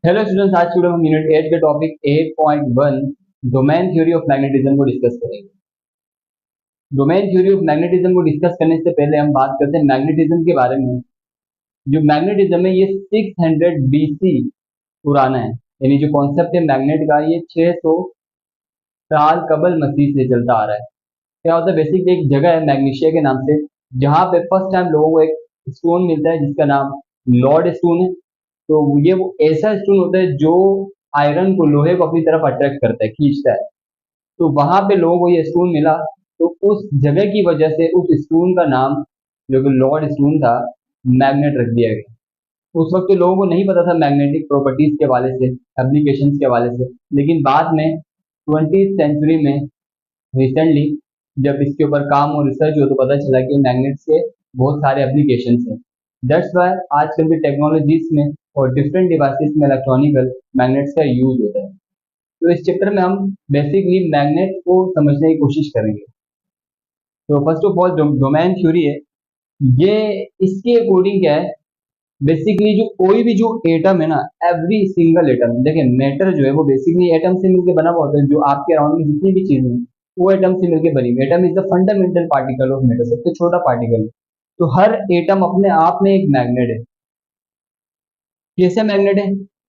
Hello students, आज student हम unit 8 के topic 8.1 domain theory of magnetism को डिस्कस करेंगे। डोमेन थ्योरी ऑफ मैग्नेटिज्म को डिस्कस करने से पहले हम बात करते हैं मैग्नेटिज्म के बारे में। जो मैग्नेटिज्म है ये 600 बीसी पुराना है, यानी जो कॉन्सेप्ट है मैग्नेट का ये 600 साल कबल मसीह से चलता आ रहा है। क्या होता है, बेसिकली एक जगह है मैग्नीशिया के नाम से, जहाँ पे फर्स्ट टाइम लोगों को एक स्टोन मिलता है जिसका नाम लॉर्ड स्टोन है। तो ये वो ऐसा स्टोन होता है जो आयरन को, लोहे को अपनी तरफ अट्रैक्ट करता है, खींचता है। तो वहां पे लोगों को ये स्टोन मिला, तो उस जगह की वजह से उस स्टोन का नाम, जो कि लॉर्ड स्टोन था, मैग्नेट रख दिया गया। उस वक्त तो लोगों को नहीं पता था मैग्नेटिक प्रॉपर्टीज के हवाले से, एप्लीकेशंस के हवाले से, लेकिन बाद में 20th सेंचुरी में रिसेंटली जब इसके ऊपर काम और रिसर्च हो तो पता चला कि मैग्नेट्स के बहुत सारे एप्लीकेशंस हैं। दैट्स वाई आजकल की टेक्नोलॉजीज में और डिफरेंट डिवाइसेस में इलेक्ट्रॉनिकल मैग्नेट्स का यूज होता है। तो इस चैप्टर में हम बेसिकली मैग्नेट को समझने की कोशिश करेंगे। तो first of all domain theory है, ये इसके अकॉर्डिंग क्या है, बेसिकली जो कोई भी जो एटम है ना, एवरी सिंगल एटम, देखिए मैटर जो है वो बेसिकली एटम से मिलकर बना हुआ होता है। जो आपके अराउंड में जितनी भी चीजें हैं वो एटम से मिलकर बनी हुई। Atom is the fundamental particle of matter, सबसे छोटा पार्टिकल है। तो हर एटम अपने आप में एक मैग्नेट है। कैसे मैग्नेट है,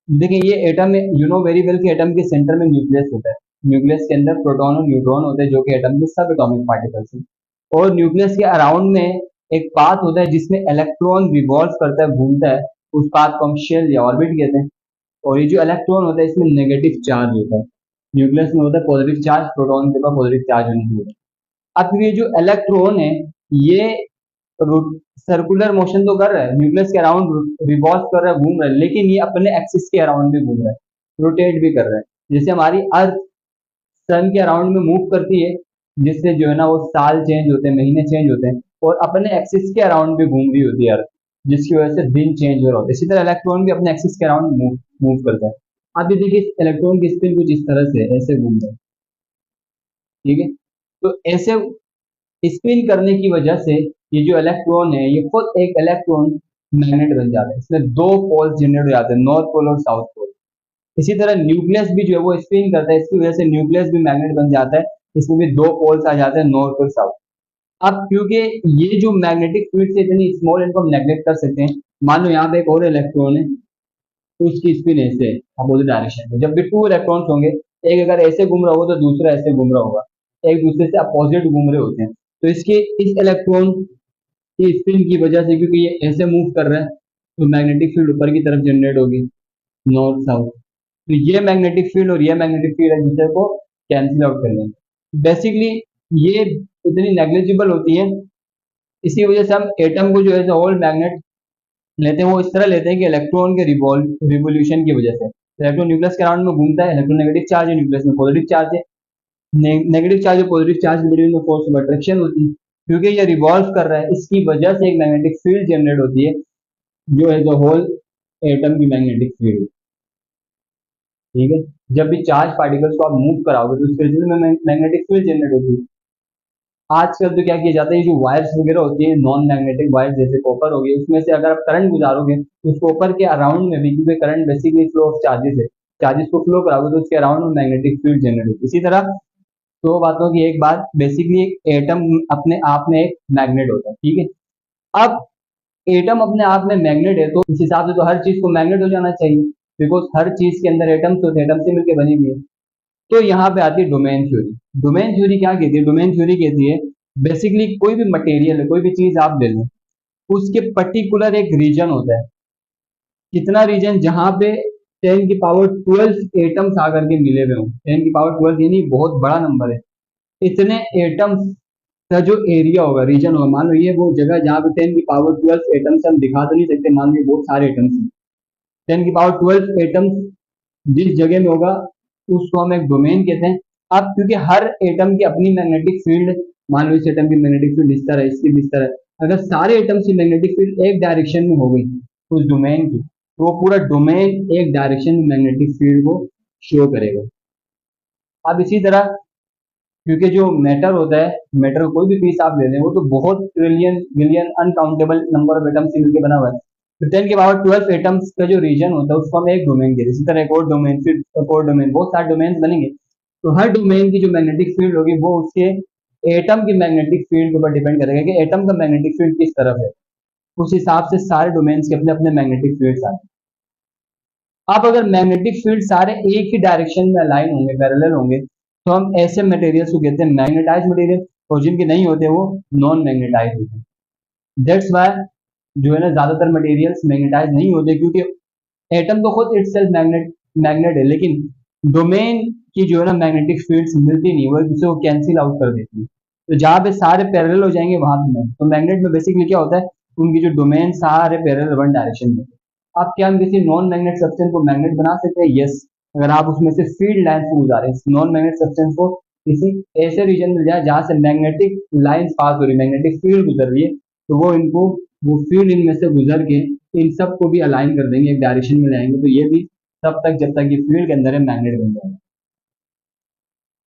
देखिए ये एटम में, यू नो वेरी वेल कि एटम के सेंटर में न्यूक्लियस होता है। न्यूक्लियस के अंदर प्रोटॉन और न्यूट्रॉन होते हैं जो कि एटम के सब एटॉमिक पार्टिकल्स हैं। और न्यूक्लियस के अराउंड में एक पाथ होता है जिसमें इलेक्ट्रॉन रिवॉल्व करता है, घूमता है। उस पाथ को हम शेल या ऑर्बिट कहते हैं। और ये जो इलेक्ट्रॉन होता है इसमें नेगेटिव चार्ज होता है। न्यूक्लियस में होता है पॉजिटिव चार्ज, प्रोटॉन के ऊपर पॉजिटिव चार्ज होने की वजह। अब ये जो इलेक्ट्रॉन है ये सर्कुलर मोशन तो कर रहा है, न्यूक्लियस के अराउंड रिवॉल्व कर रहा है, घूम रहा है, लेकिन ये अपने एक्सिस के अराउंड भी घूम रहा है, रोटेट भी कर रहा है। जैसे हमारी अर्थ सन के अराउंड में मूव करती है, जिससे जो है ना वो साल चेंज होते हैं, महीने चेंज होते हैं, और अपने एक्सिस के अराउंड भी घूम रही होती है अर्थ, जिसकी वजह से दिन चेंज हो रहा होता है। इसी तरह इलेक्ट्रॉन भी अपने एक्सिस के अराउंड मूव करता है। अब ये देखिए इलेक्ट्रॉन की स्पिन कुछ इस तरह से ऐसे घूम रहा है, ठीक है। तो ऐसे स्पिन करने की वजह से ये जो इलेक्ट्रॉन है ये खुद एक इलेक्ट्रॉन मैग्नेट बन जाता है। इसमें दो पोल्स जनरेट हो जाते हैं, नॉर्थ पोल और साउथ पोल। इसी तरह न्यूक्लियस भी जो है वो स्पिन करता है, इसकी वजह से न्यूक्लियस भी मैग्नेट बन जाता है। इसमें भी दो पोल्स आ जाते हैं, नॉर्थ और साउथ। अब क्योंकि ये जो मैग्नेटिक फील्ड से इतनी स्मॉल, इनको हम नेग्लेक्ट कर सकते हैं। मान लो यहाँ पे एक और इलेक्ट्रॉन है, तो उसकी स्पिन ऐसे अपोजिट डायरेक्शन में। जब भी टू इलेक्ट्रॉन्स होंगे, एक अगर ऐसे घूम रहा होगा तो दूसरा ऐसे घूम रहा होगा, एक दूसरे से अपोजिट घूम रहे होते हैं। तो इसके इस इलेक्ट्रॉन की स्पिन की वजह से, क्योंकि ये ऐसे मूव कर रहा है, तो मैग्नेटिक फील्ड ऊपर की तरफ जनरेट होगी, नॉर्थ साउथ। तो ये मैग्नेटिक फील्ड और ये मैग्नेटिक फील्ड एक दूसरे को कैंसिल आउट कर लेंगे। बेसिकली ये इतनी नेग्लिजिबल होती है, इसी वजह से हम एटम को जो है होल मैग्नेट लेते हैं। वो इस तरह लेते हैं कि इलेक्ट्रॉन के रिवोल्यूशन की वजह से इलेक्ट्रॉन न्यूक्लियस के अराउंड में घूमता है, इलेक्ट्रॉन नेगेटिव चार्ज है, न्यूक्लियस में पॉजिटिव चार्ज है। नेगेटिव चार्ज और पॉजिटिव चार्ज के बीच में फोर्स ऑफ अट्रैक्शन होती है। क्योंकि ये रिवॉल्व कर रहा है, इसकी वजह से एक मैग्नेटिक फील्ड जनरेट होती है, जो है द होल एटम की मैग्नेटिक फील्ड, ठीक है। जब भी चार्ज पार्टिकल्स को आप मूव कराओगे तो उसके रिजल्ट में मैग्नेटिक फील्ड जनरेट होती है। आजकल तो क्या किया जाता है, ये जो वायर्स वगैरह होती है, नॉन मैग्नेटिक वायर्स जैसे कॉपर हो गई, उसमें से अगर आप करंट गुजारोगे तो उस कॉपर के अराउंड में भी, क्योंकि current basically flow of charges है, चार्जेस को फ्लो कराओगे तो उसके अराउंड में मैग्नेटिक फील्ड जनरेट होती है। इसी तरह दो बातों की एक बात, बेसिकली एक एटम अपने आप में एक मैग्नेट होता है, ठीक है। अब एटम अपने आप में मैग्नेट है, तो इस हिसाब से तो हर चीज को मैग्नेट हो जाना चाहिए, बिकॉज हर चीज के अंदर एटम्स होते हैं, एटम से मिलकर बनी हुई है। तो यहाँ पे आती है डोमेन थ्योरी। डोमेन थ्योरी क्या कहती है, डोमेन थ्योरी कहती है बेसिकली कोई भी मटेरियल है, कोई भी चीज आप ले लो, उसके पर्टिकुलर एक रीजन होता है। कितना रीजन, जहां पे 10 की पावर 12 एटम्स आकर के मिले हुए हों। 10 की पावर 12 यानी बहुत बड़ा नंबर है। इतने एटम्स का जो एरिया होगा, रीजन होगा, मान लो ये वो जगह जहाँ पे 10 की पावर 12 एटम्स हम दिखा तो नहीं सकते, मान लो बहुत सारे एटम्स हैं, 10 की पावर 12 एटम्स जिस जगह में होगा उसको हम एक डोमेन कहते हैं। अब क्योंकि हर एटम की अपनी मैग्नेटिक फील्ड, मान लो इस एटम की मैग्नेटिक फील्ड इस तरह है, इसकी भी इस तरह है, अगर सारे एटम्स की मैग्नेटिक फील्ड एक डायरेक्शन में हो गई उस डोमेन की, तो वो पूरा डोमेन एक डायरेक्शन में मैग्नेटिक फील्ड को शो करेगा। अब इसी तरह क्योंकि जो मैटर होता है, मैटर कोई भी पीस आप ले लें, वो तो बहुत trillion billion uncountable number of atoms से मिलकर बना हुआ है। 10 के पावर 12 एटम्स का जो रीजन होता है उसको हम एक डोमेन कहते हैं। इसी तरह एक और डोमेन, फिर एक और डोमेन, बहुत सारे डोमेन बनेंगे। तो हर डोमेन की जो मैग्नेटिक फील्ड होगी वो उसके एटम की मैग्नेटिक फील्ड के ऊपर डिपेंड करेगा कि एटम का मैग्नेटिक फील्ड किस तरफ है। उस हिसाब से सारे डोमेन्स के अपने अपने मैग्नेटिक फील्ड्स आते हैं। अब अगर मैग्नेटिक फील्ड सारे एक ही डायरेक्शन में अलाइन होंगे, पैरेलल होंगे, तो हम ऐसे मटेरियल्स को कहते हैं मैग्नेटाइज मटेरियल, और जिनके नहीं होते वो नॉन मैग्नेटाइज होते हैं। दैट्स वाई जो है ना ज्यादातर मटेरियल्स मैग्नेटाइज नहीं होते, क्योंकि एटम तो खुद इटसेल्फ मैग्नेट है, लेकिन डोमेन की जो है ना मैग्नेटिक फील्ड्स मिलती नहीं, वो एक दूसरे को कैंसिल आउट कर देती है। तो जहाँ पे सारे पैरेलल हो जाएंगे वहां पे नहीं। तो मैग्नेट में बेसिकली क्या होता है, उनकी जो डोमेन सारे पैरेलल वन डायरेक्शन में। आप क्या हम किसी नॉन मैग्नेट सब्सटेंस को मैग्नेट बना सकते हैं? यस, अगर आप उसमें से फील्ड लाइन्स को गुजारें, नॉन मैग्नेट सब्सटेंस को किसी ऐसे रीजन में जाए जहाँ से मैग्नेटिक लाइन्स पास हो रही, मैग्नेटिक फील्ड गुजर रही है, तो वो इनको, वो फील्ड इनमें से गुजर के इन सब को भी अलाइन कर देंगे, एक डायरेक्शन में लाएंगे। तो ये भी तब तक जब तक ये फील्ड के अंदर है मैग्नेट बन जाएगा।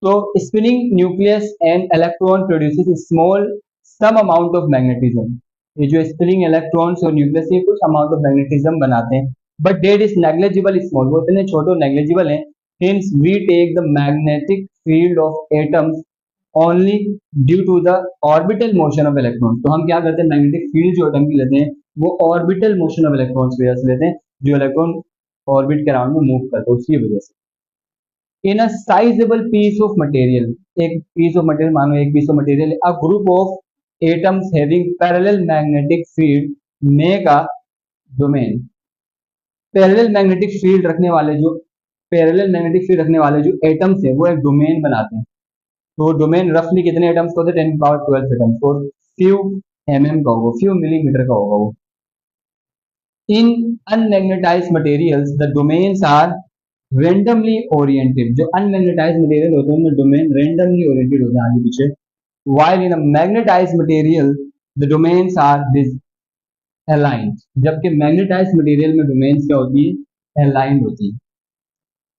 तो spinning nucleus and electron produces small some amount of magnetism. ये जो स्पिनिंग इलेक्ट्रॉन्स और न्यूक्लियस ये कुछ अमाउंट ऑफ मैग्नेटिज्म बनाते हैं, but that is negligible small, वो इतने छोटे नेग्लिजिबल हैं। Hence we take the magnetic field of atoms only due to the orbital motion of electrons. तो हम क्या करते हैं, मैग्नेटिक फील्ड जो एटम की लेते हैं वो ऑर्बिटल मोशन ऑफ इलेक्ट्रॉन्स की वजह से लेते हैं, जो इलेक्ट्रॉन ऑर्बिट के अराउंड में मूव करते हैं उसकी वजह से। In a sizable piece of material, एक पीस ऑफ मटेरियल, मानो एक piece of material, a group of atoms having parallel magnetic field make a domain. Parallel magnetic field रखने वाले जो, पैरेलल मैग्नेटिक फील्ड रखने वाले जो एटम्स है वो एक डोमेन बनाते हैं। तो डोमेन रफली कितने एटम्स का होता है? 10 पावर 12 एटम्स, और फ्यू का होगा, फ्यू मिलीमीटर का होगा वो। In unmagnetised materials the domains are randomly oriented. जो अनमैग्नेटाइज्ड मटेरियल होते हैं उनमें डोमेन रेंडमली ओरिएंटेड होते हैं आगे पीछे। While in a magnetized material the domains are aligned. जबकि मैग्नेटाइज्ड मटेरियल में डोमेन्स क्या होती है? अलाइंड होती है।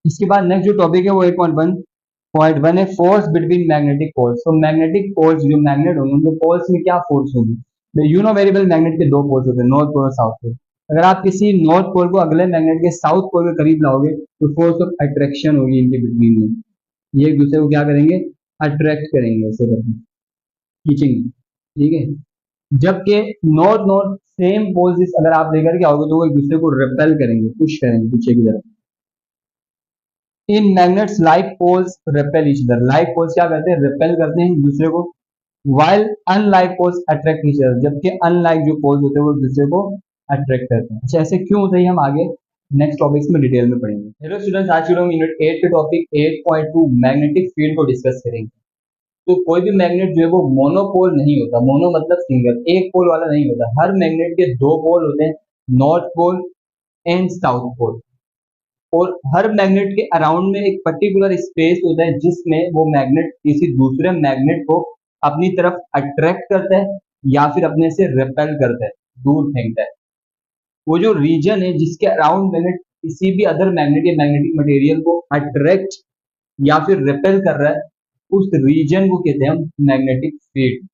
इसके बाद नेक्स्ट जो टॉपिक है वो 8.1 है, फोर्स बिटवीन मैग्नेटिक पोल्स। तो मैग्नेटिक पोल्स जो मैग्नेट होंगे उनके पोल्स में क्या फोर्स होगी? यू नो वेरिएबल मैग्नेट के दो पोल्स होते हैं, नॉर्थ पोल और साउथ पोल। अगर आप किसी नॉर्थ पोल को अगले मैग्नेट के साउथ पोल के करीब लाओगे तो फोर्स ऑफ अट्रैक्शन होगी इनके बिटवीन में, ये एक दूसरे को क्या करेंगे? अट्रैक्ट करेंगे, ऐसे करके खींचेंगे, ठीक है। जबकि नॉर्थ नॉर्थ सेम पोल्स अगर आप लेकर के आओगे तो वो एक दूसरे को रिपेल करेंगे, पुश करेंगे पीछे की तरफ। In magnets like poles repel each other. Like poles क्या करते हैं? रिपेल करते हैं एक दूसरे को। While unlike poles attract each other, जबकि अनलाइक जो पोल्स होते हैं वो एक दूसरे को अट्रैक्ट करते हैं। अच्छा, ऐसे क्यों होता है हम आगे नेक्स्ट टॉपिक्स में डिटेल में पढ़ेंगे। हेलो स्टूडेंट्स, आज हम यूनिट 8 के टॉपिक 8.2 मैग्नेटिक फील्ड को डिस्कस करेंगे। तो कोई भी मैग्नेट जो है वो मोनोपोल नहीं होता। मोनो मतलब सिंगल, एक पोल वाला नहीं होता। हर मैग्नेट के दो पोल होते हैं, north pole and south pole. और हर मैग्नेट के अराउंड में एक पर्टिकुलर स्पेस होता है जिसमें वो मैग्नेट किसी दूसरे मैग्नेट को अपनी तरफ अट्रैक्ट करता है या फिर अपने से रिपेल करता है, दूर फेंकता है। वो जो रीजन है जिसके अराउंड मैग्नेट किसी भी अदर मैग्नेट या मैग्नेटिक मटेरियल को अट्रैक्ट या फिर रिपेल कर रहा है, उस रीजन को कहते हैं हम मैग्नेटिक फील्ड।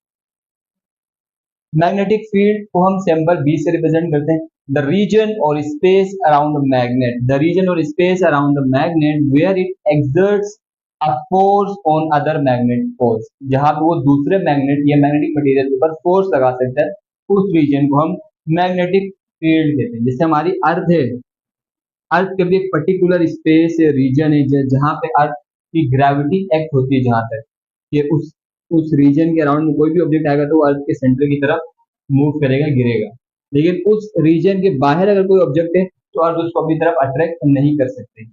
मैग्नेटिक फील्ड को हम सिंबल B से रिप्रेजेंट करते हैं। The region or space around the magnet, the region or space around the magnet where it exerts a force on other magnet poles. जहां पे वो दूसरे मैग्नेट या मैग्नेटिक मटेरियल के ऊपर फोर्स लगा सकता है, उस रीजन को हम मैग्नेटिक फील्ड कहते हैं। जैसे हमारी अर्थ है, अर्थ के भी एक पर्टिकुलर स्पेस है, रीजन है जहां पे अर्थ की ग्रेविटी एक्ट होती है, जहां तक कि उस रीजन के अराउंड में कोई भी ऑब्जेक्ट आएगा तो वो अर्थ के सेंटर की तरफ मूव करेगा, गिरेगा। लेकिन उस रीजन के बाहर अगर कोई ऑब्जेक्ट है तो अर्थ उसको अपनी तरफ अट्रैक्ट नहीं कर सकते।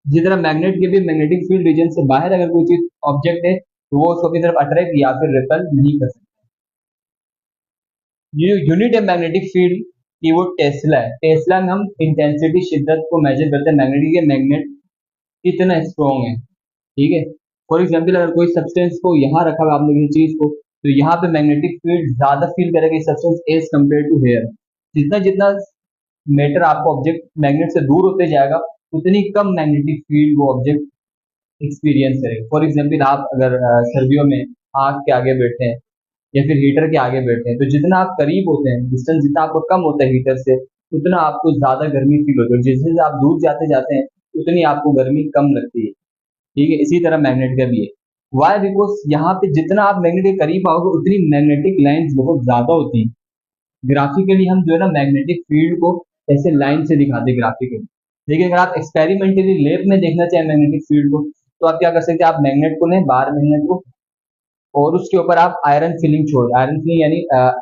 जिस तरह मैग्नेट के भी मैग्नेटिक फील्ड रीजन से बाहर अगर कोई चीज ऑब्जेक्ट है तो वो उसको अपनी तरफ अट्रैक्ट या फिर रिपेल नहीं कर सकते। ये यूनिट है मैग्नेटिक फील्ड की वो टेस्ला है। टेस्ला में हम इंटेंसिटी, शिद्दत को मेजर करते हैं, मैग्नेटिक के मैग्नेट कितना स्ट्रॉन्ग है, ठीक है। फॉर एग्जाम्पल अगर कोई सब्सटेंस को यहाँ रखा हुआ आपने किसी चीज को, तो यहाँ पे मैग्नेटिक फील्ड ज्यादा फील करेगा substance as compare to here. जितना जितना मैटर आपको ऑब्जेक्ट मैग्नेट से दूर होते जाएगा उतनी कम मैग्नेटिक फील्ड वो ऑब्जेक्ट एक्सपीरियंस करेगा। फॉर एग्जाम्पल आप अगर सर्दियों में आग के आगे बैठे हैं या फिर हीटर के आगे बैठे हैं, तो जितना आप करीब होते हैं, डिस्टेंस जितना आपको कम होता है हीटर से, उतना आपको ज्यादा गर्मी फील होती है। जैसे जैसे आप दूर जाते जाते हैं उतनी आपको गर्मी कम लगती है। ठीक है, इसी तरह मैग्नेट का भी है। वाई? बिकॉज यहाँ पे जितना आप मैग्नेट के करीब आओगे उतनी मैग्नेटिक लाइंस बहुत ज्यादा होती हैं। ग्राफिकली हम जो है ना मैग्नेटिक फील्ड को ऐसे लाइन से दिखाते हैं ग्राफिकली। लेकिन अगर आप एक्सपेरिमेंटली लैब में देखना चाहें मैग्नेटिक फील्ड को, तो आप क्या कर सकते हैं, आप मैग्नेट को लें, बार मैग्नेट को, और उसके ऊपर आप आयरन फिलिंग छोड़, आयरन फिलिंग यानी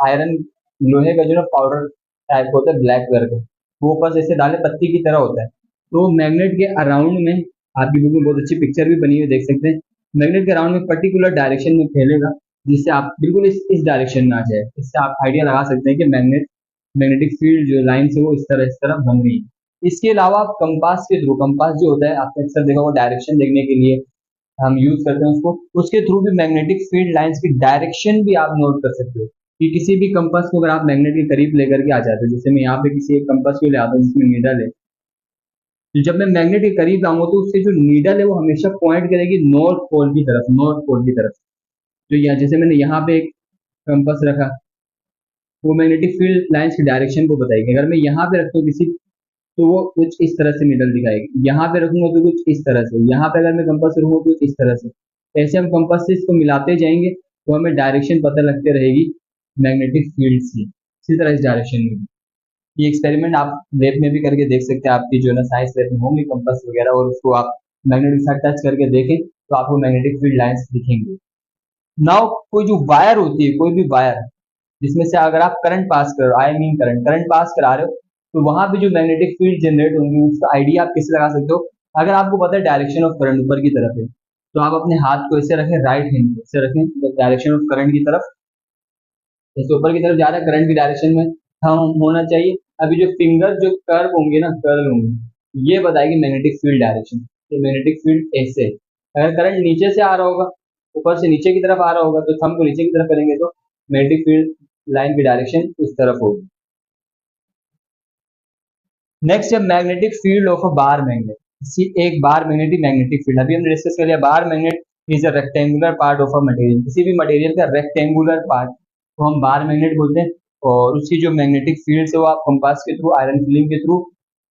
आयरन लोहे का जो ना पाउडर टाइप होता है ब्लैक कलर का, वो ऊपर से ऐसे डाले पत्ती की तरह होता है। तो मैग्नेट के अराउंड में, आपकी बुक में बहुत अच्छी पिक्चर भी बनी हुई देख सकते हैं, मैग्नेट के अराउंड में पर्टिकुलर डायरेक्शन में फैलेगा, जिससे आप बिल्कुल इस डायरेक्शन में आ जाए। इससे आप आइडिया लगा सकते हैं कि मैग्नेटिक फील्ड जो लाइन से वो इस तरह बन रही है। इसके अलावा आप कंपास के थ्रू, कंपास जो होता है आपने अक्सर देखा होगा डायरेक्शन देखने के लिए हम यूज करते हैं उसको, उसके थ्रू भी मैग्नेटिक फील्ड लाइंस की डायरेक्शन भी आप नोट कर सकते हो। कि किसी भी कंपास को अगर आप मैग्नेट के करीब लेकर के आ जाते हो, जैसे मैं यहाँ पे किसी एक कंपास को ले आता हूँ जिसमें नीडल है, तो जब मैं मैग्नेट के करीब आऊंगा तो उससे जो नीडल है वो हमेशा पॉइंट करेगी नॉर्थ पोल की तरफ, नॉर्थ पोल की तरफ। तो यहाँ जैसे मैंने यहाँ पे एक कंपास रखा, वो मैग्नेटिक फील्ड लाइंस की डायरेक्शन को बताएगी। अगर मैं यहाँ पे रखता हूँ किसी, तो वो कुछ इस तरह से नीडल दिखाएगी। यहाँ पे रखूंगा तो कुछ इस तरह से, यहाँ पे अगर मैं कंपास रखूंगा तो कुछ इस तरह से। ऐसे हम कंपास से इसको मिलाते जाएंगे तो हमें डायरेक्शन पता लगते रहेगी मैग्नेटिक फील्ड की। इसी तरह इस डायरेक्शन में भी ये एक्सपेरिमेंट आप लैब में भी करके देख सकते हैं। आपकी जो है ना साइंस लैब में होंगे कंपास वगैरह, और उसको आप मैग्नेट के साथ टच करके देखें तो आपको मैग्नेटिक फील्ड लाइंस दिखेंगे। नाउ कोई जो वायर होती है, कोई भी वायर जिसमें से अगर आप करंट पास कर, आई मीन करंट पास करा रहे हो, तो वहां पे जो मैग्नेटिक फील्ड जनरेट होंगी उसका आइडिया आप कैसे लगा सकते हो। अगर आपको पता है डायरेक्शन ऑफ करंट ऊपर की तरफ है, तो आप अपने हाथ को ऐसे रखें, राइट हैंड को ऐसे रखें डायरेक्शन ऑफ करंट की तरफ, जैसे ऊपर की तरफ जा रहा है करंट की डायरेक्शन में हम होना चाहिए। अभी जो फिंगर जो कर्व होंगे ना, कर्व होंगे, ये बताएगी मैग्नेटिक फील्ड डायरेक्शन। तो मैग्नेटिक फील्ड ऐसे है। अगर करंट नीचे से आ रहा होगा, ऊपर से नीचे की तरफ आ रहा होगा, तो थंब को नीचे की तरफ करेंगे तो मैग्नेटिक फील्ड लाइन की डायरेक्शन उस तरफ होगी। नेक्स्ट है magnetic field of a bar magnet. एक बार मैग्नेटिक फील्ड अभी हमने डिस्कस कर लिया। Bar magnet is a rectangular part of a material. किसी भी मटेरियल का रेक्टेंगुलर पार्ट को हम बार मैग्नेट बोलते हैं, और उसकी जो मैग्नेटिक फील्ड है वो आप कंपास के थ्रू, आयरन फिलिंग के थ्रू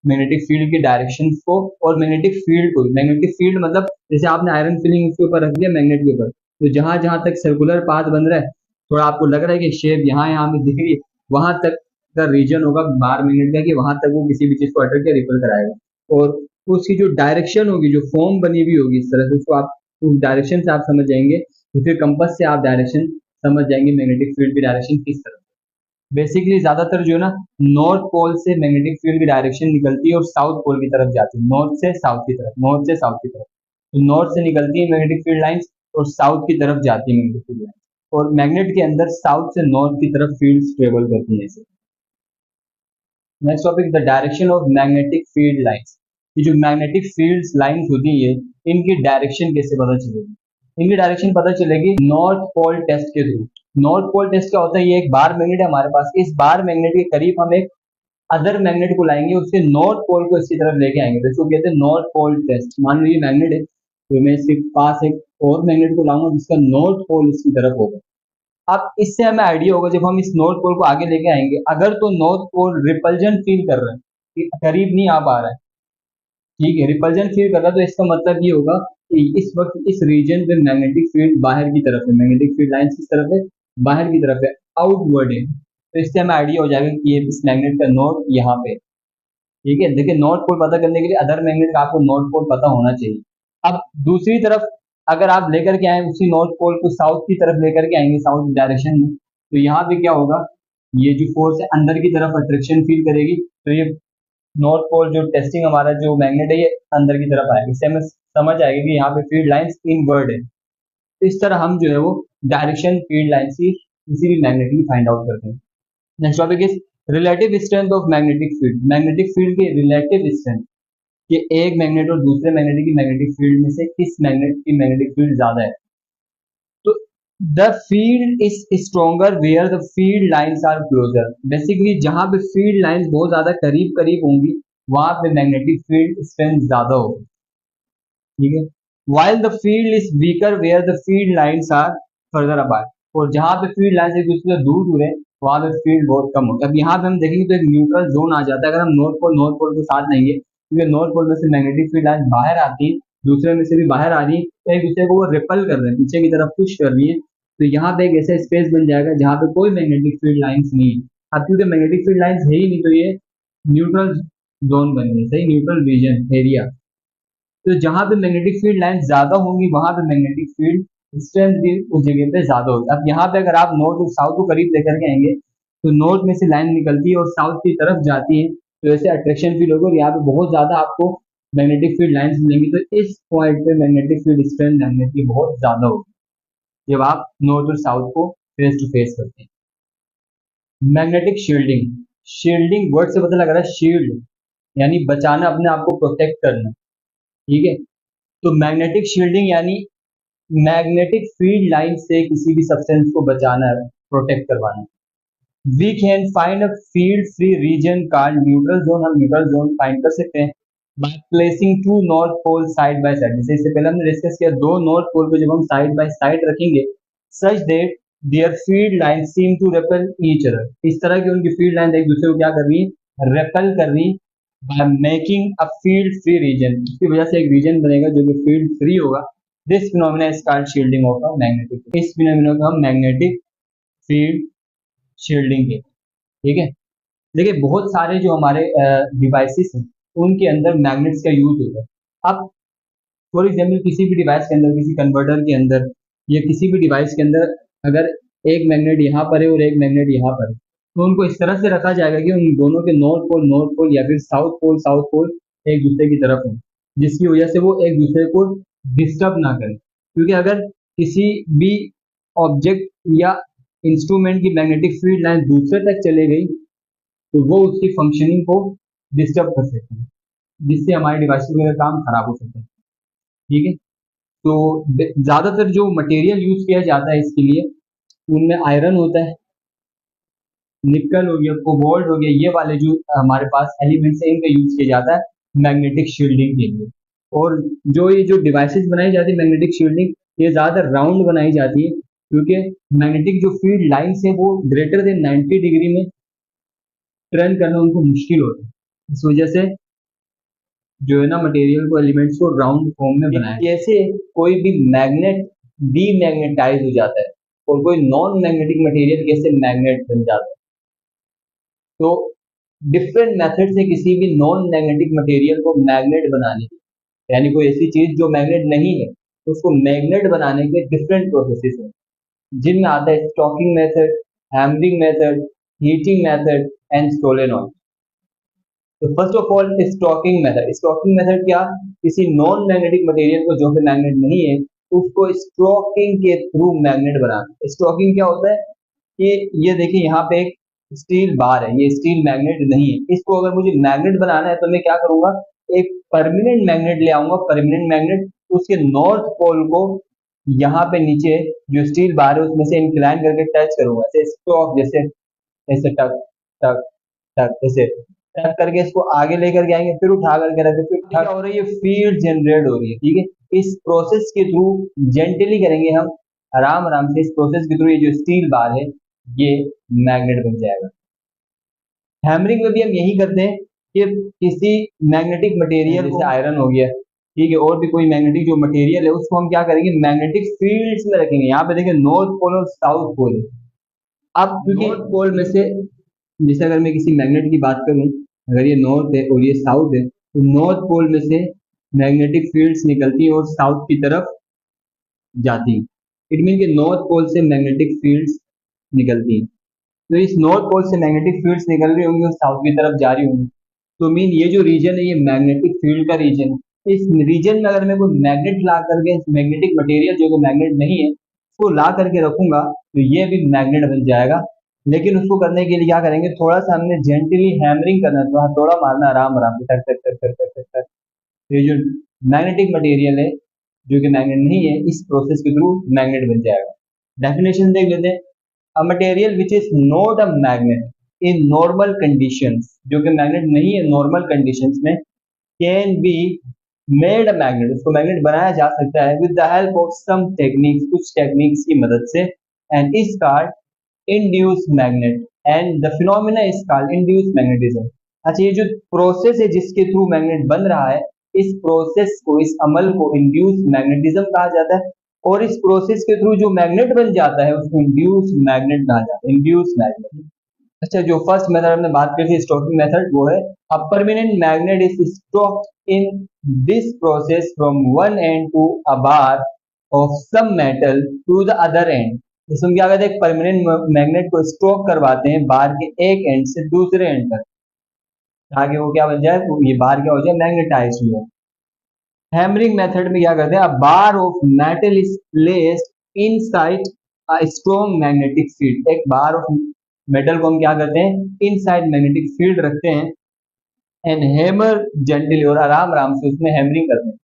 मैग्नेटिक फील्ड की डायरेक्शन को, और मैग्नेटिक फील्ड को, मैग्नेटिक फील्ड मतलब जैसे आपने आयरन फिलिंग उसके ऊपर रख दिया मैग्नेट के ऊपर, तो जहां जहां तक सर्कुलर पाथ बन रहा है, थोड़ा आपको लग रहा है कि शेप यहाँ में दिख रही है, वहां तक का रीजन होगा बार मैग्नेट का, कि वहां तक वो किसी भी चीज को अट्रैक्ट या रिपल कराएगा। और उसकी जो डायरेक्शन होगी, जो फॉर्म बनी हुई होगी इस तरह से, उसको आप उस डायरेक्शन से आप समझ जाएंगे, तो फिर कंपास से आप डायरेक्शन समझ जाएंगे मैग्नेटिक फील्ड की डायरेक्शन किस तरह। बेसिकली ज्यादातर जो है ना नॉर्थ पोल से मैग्नेटिक फील्ड की डायरेक्शन निकलती है और साउथ पोल की तरफ जाती है, नॉर्थ से साउथ की तरफ, नॉर्थ से साउथ की तरफ। तो नॉर्थ से निकलती है मैग्नेटिक फील्ड लाइंस और साउथ की तरफ जाती है मैग्नेटिक फील्ड लाइंस, और मैग्नेट के अंदर साउथ से नॉर्थ की तरफ फील्ड्स ट्रेवल करती है। Next topic, the direction of magnetic field lines. ये जो मैग्नेटिक फील्ड लाइंस होती है, इनकी डायरेक्शन कैसे पता चलेगी? इनकी डायरेक्शन पता चलेगी नॉर्थ पोल टेस्ट के थ्रू। नॉर्थ पोल टेस्ट क्या होता है? ये एक बार मैग्नेट है हमारे पास, इस बार मैग्नेट के करीब हम एक अदर मैग्नेट को लाएंगे, उसके नॉर्थ पोल को इसकी तरफ लेके आएंगे, तो इसको कहते हैं नॉर्थ पोल टेस्ट। मान लीजिए मैग्नेट है, तो मैं इसके पास एक और मैग्नेट को लाऊंगा जिसका नॉर्थ पोल इसकी तरफ होगा। अब इससे हमें आइडिया होगा, जब हम इस नॉर्थ पोल को आगे लेके आएंगे, अगर तो नॉर्थ पोल रिपल्जन फील कर रहा है कि करीब नहीं आ पा रहा है, ठीक है, रिपल्जन फील कर रहा है, तो इसका मतलब ये होगा कि इस वक्त इस रीजन पे मैग्नेटिक फील्ड बाहर की तरफ है, मैग्नेटिक फील्ड लाइन किस तरफ है, बाहर की तरफ है, आउटवर्ड है। तो इससे हमें आइडिया हो जाएगा कि ये इस मैग्नेट का नॉर्थ यहाँ पे, ठीक है। देखिए नॉर्थ पोल पता करने के लिए अदर मैग्नेट का आपको नॉर्थ पोल पता होना चाहिए। अब दूसरी तरफ अगर आप लेकर के आए उसी नॉर्थ पोल को साउथ की तरफ लेकर के आएंगे, साउथ डायरेक्शन में, तो यहाँ पे क्या होगा, ये जो फोर्स है अंदर की तरफ अट्रैक्शन फील करेगी, तो ये नॉर्थ पोल जो टेस्टिंग हमारा जो मैग्नेट है ये अंदर की तरफ आएगा। इससे हमें समझ आएगा कि यहाँ पे फील्ड लाइंस इनवर्ड है। तो इस तरह हम जो है वो डायरेक्शन फील्ड लाइंस की किसी भी मैग्नेट की फाइंड आउट करते हैं। Next topic is relative strength of magnetic field. Magnetic field के रिलेटिव स्ट्रेंथ, कि एक मैग्नेट और दूसरे मैग्नेट की मैग्नेटिक फील्ड में से किस मैग्नेट की मैग्नेटिक फील्ड ज्यादा है। तो the field is stronger where the field lines are closer. Basically जहां पे फील्ड लाइंस बहुत ज्यादा करीब करीब होंगी वहां पे मैग्नेटिक फील्ड स्ट्रेंथ ज्यादा होगी, ठीक है। While the field is weaker where the field lines are further apart. और जहां पे फील्ड लाइंस एक दूसरे से दूर दूर है वहां पे फील्ड बहुत कम होता है। अब यहाँ पे हम देखेंगे तो एक न्यूट्रल जोन आ जाता है। अगर हम नॉर्थ पोल को साथ लेंगे, क्योंकि नॉर्थ पोल में से मैग्नेटिक फील्ड लाइन बाहर आती है, दूसरे में से भी बाहर आ रही है, तो एक दूसरे को वो रिपल कर रहे हैं, पीछे की तरफ पुश कर रही है। तो यहाँ पे एक ऐसा स्पेस बन जाएगा जहाँ पे कोई मैग्नेटिक फील्ड लाइंस नहीं है। अब क्योंकि मैग्नेटिक फील्ड लाइंस है ही नहीं, तो ये न्यूट्रल जोन बन गई, सही, न्यूट्रल रीजन एरिया। तो जहां पे मैग्नेटिक फील्ड लाइन ज्यादा होंगी वहां पे मैग्नेटिक फील्ड स्ट्रेंथ भी उस जगह पे ज्यादा होगी। अब यहाँ पे अगर आप नॉर्थ और साउथ को करीब लेकर के आएंगे, तो नॉर्थ में से लाइन निकलती है और साउथ की तरफ जाती है, तो ऐसे अट्रैक्शन फील होगा और यहाँ पे बहुत ज्यादा आपको मैग्नेटिक फील्ड लाइन्स मिलेंगी। तो इस पॉइंट पे मैग्नेटिक फील्ड स्ट्रेंथ मैग्नेट की बहुत ज्यादा होगी जब आप नॉर्थ और साउथ को फेस टू फेस करते हैं। मैग्नेटिक शील्डिंग, शील्डिंग वर्ड से पता लग रहा है, शील्ड यानी बचाना, अपने आप को प्रोटेक्ट करना, ठीक है। तो मैग्नेटिक शील्डिंग यानी मैग्नेटिक फील्ड लाइन से किसी भी सब्सटेंस को बचाना है, प्रोटेक्ट करवाना। We can find a field free region called neutral zone. हम न्यूट्रल जोन फाइंड कर सकते हैं by placing two north pole side by side. जैसे इससे पहले हमने डिस्कस किया, दो नॉर्थ पोल को जब हम साइड बाय साइड रखेंगे, such that their field line seem to repel each other. इस तरह की उनकी फील्ड लाइन एक दूसरे को क्या कर रही है, रेपल कर रही, by making a field free region. इसकी वजह से एक रीजन बनेगा जो कि फील्ड फ्री होगा। This phenomena is called shielding of a magnetic. इस फिनोमेना को हम मैग्नेटिक फील्ड शील्डिंग कहते हैं, ठीक है। देखिए बहुत सारे जो हमारे डिवाइसेस हैं उनके अंदर मैग्नेट्स का यूज होता है। अब फॉर एग्जाम्पल किसी भी डिवाइस के अंदर, किसी कन्वर्टर के अंदर या किसी भी डिवाइस के अंदर अगर एक मैग्नेट यहाँ पर है और एक मैग्नेट यहाँ पर है, तो उनको इस तरह से रखा जाएगा कि उन दोनों के नॉर्थ पोल या फिर साउथ पोल एक दूसरे की तरफ हो, जिसकी वजह से वो एक दूसरे को डिस्टर्ब ना करें। क्योंकि अगर किसी भी ऑब्जेक्ट या इंस्ट्रूमेंट की मैग्नेटिक फील्ड लाइन दूसरे तक चले गई, तो वो उसकी फंक्शनिंग को डिस्टर्ब कर सकती है, जिससे हमारे डिवाइस का काम खराब हो सकता है, ठीक है। तो ज्यादातर जो मटेरियल यूज किया जाता है इसके लिए, उनमें आयरन होता है, निकल हो गया, कोबाल्ट हो गया, ये वाले जो हमारे पास एलिमेंट्स है इनका यूज किया जाता है मैग्नेटिक शील्डिंग के लिए। और जो डिवाइसेस बनाई जाती है मैग्नेटिक शील्डिंग, ये ज्यादातर राउंड बनाई जाती है, क्योंकि मैग्नेटिक जो फील्ड लाइन्स है वो ग्रेटर देन 90 डिग्री में टर्न करना उनको मुश्किल होता है। इस वजह से जो है ना मटेरियल को, एलिमेंट्स को राउंड फॉर्म में बनाया। जैसे कोई भी मैग्नेट डीमैग्नेटाइज हो जाता है और कोई नॉन मैग्नेटिक मटेरियल कैसे मैग्नेट बन जाता है, तो डिफरेंट मेथड से किसी भी नॉन मैग्नेटिक मटेरियल को मैग्नेट बनाने की, यानी कोई ऐसी चीज जो मैग्नेट नहीं है तो उसको मैग्नेट बनाने के डिफरेंट प्रोसेसेस हैं, जिनमें आता है stroking method, hammering method, heating method and solenoid. तो first of all stroking method. Stroking method क्या, किसी नॉन मैग्नेटिक मटेरियल को जो कि मैग्नेट नहीं है उसको स्टॉकिंग के थ्रू मैग्नेट बनाना। स्टॉकिंग क्या होता है कि ये देखिए यहाँ पे एक स्टील बार है, ये स्टील मैग्नेट नहीं है, इसको अगर मुझे मैग्नेट बनाना है तो मैं क्या करूंगा, एक परमानेंट मैग्नेट ले आऊंगा, परमानेंट मैग्नेट, उसके नॉर्थ पोल को यहाँ पे नीचे जो स्टील बार है उसमें से इंक्लाइन करके टच करूंगा, ऐसे स्टॉक, जैसे ऐसे टक टक टक, ऐसे टक करके इसको आगे लेकर के आएंगे, फिर उठा करके रखें, फिर क्या हो रही है, फील्ड जनरेट हो रही है, ठीक है। इस प्रोसेस के थ्रू जेंटली करेंगे हम, आराम आराम से इस प्रोसेस के थ्रू ये जो स्टील बार है ये मैग्नेट बन जाएगा। हैमरिंग में भी हम यही करते हैं कि किसी मैग्नेटिक मटेरियल, जैसे आयरन हो गया, ठीक है, और भी कोई मैग्नेटिक जो मटेरियल है उसको हम क्या करेंगे, मैग्नेटिक फील्ड्स में रखेंगे। यहाँ पे देखिए नॉर्थ पोल और साउथ पोल है। अब नॉर्थ पोल में से, जैसे अगर मैं किसी मैग्नेट की बात करूं, अगर ये नॉर्थ है और ये साउथ है, तो नॉर्थ पोल में से मैग्नेटिक फील्ड्स निकलती है और साउथ की तरफ जाती है। इट मीन कि नॉर्थ पोल से मैग्नेटिक फील्ड्स निकलती है, तो इस नॉर्थ पोल से मैग्नेटिक फील्ड्स निकल रही होंगी और साउथ की तरफ जा रही होंगी। तो मीन ये जो रीजन है ये मैग्नेटिक फील्ड का रीजन है। इस रीजन में अगर मैं कोई मैग्नेट ला करके, मैग्नेटिक मटेरियल जो कि मैग्नेट नहीं है उसको ला करके रखूंगा, तो ये भी मैग्नेट बन जाएगा। लेकिन उसको करने के लिए क्या करेंगे, थोड़ा सा हमने जेंटली हैमरिंग करना है, थोड़ा मारना आराम आराम से, टक टक टक टक टक टक। ये जो मैग्नेटिक मटेरियल है जो कि मैग्नेट नहीं है, इस प्रोसेस के थ्रू मैग्नेट बन जाएगा। डेफिनेशन देख लेते हैं। A material which is not a magnet in normal conditions, जो कि मैग्नेट नहीं है नॉर्मल कंडीशंस में, can be made a magnet, उसको मैग्नेट बनाया जा सकता है with the help of some techniques, कुछ टेक्निक्स की मदद से, and is called induce magnet and the phenomena is called induce magnetism. अच्छा, ये जो प्रोसेस है जिसके थ्रू मैग्नेट बन रहा है, इस प्रोसेस को, इस अमल को इंड्यूस मैग्नेटिज्म कहा जाता है। और इस प्रोसेस के थ्रू जो मैग्नेट बन जाता है उसको इंड्यूस मैग्नेट कहा जाता है, इंड्यूस मैग्नेट। अच्छा, जो फर्स्ट मेथड हमने बात की थी स्टॉकिंग मेथड, वो है a permanent magnet is stocked in this process from one end to a bar of some metal to the other end. इसमें क्या कहते हैं, एक परमानेंट मैग्नेट को स्टॉक करवाते हैं बार के एक एंड से दूसरे एंड तक, ताकि वो क्या बन जाए, तो ये बार क्या हो जाए, मैग्नेटाइज हो जाए। हैमरिंग मेथड में क्या करते हैं, a bar of metal is placed inside a strong magnetic field. एक बार ऑफ मेटल को हम क्या करते हैं, इनसाइड मैग्नेटिक फील्ड रखते हैं एंड हैमर जेंटली, और आराम आराम से उसमें हैमरिंग करते हैं,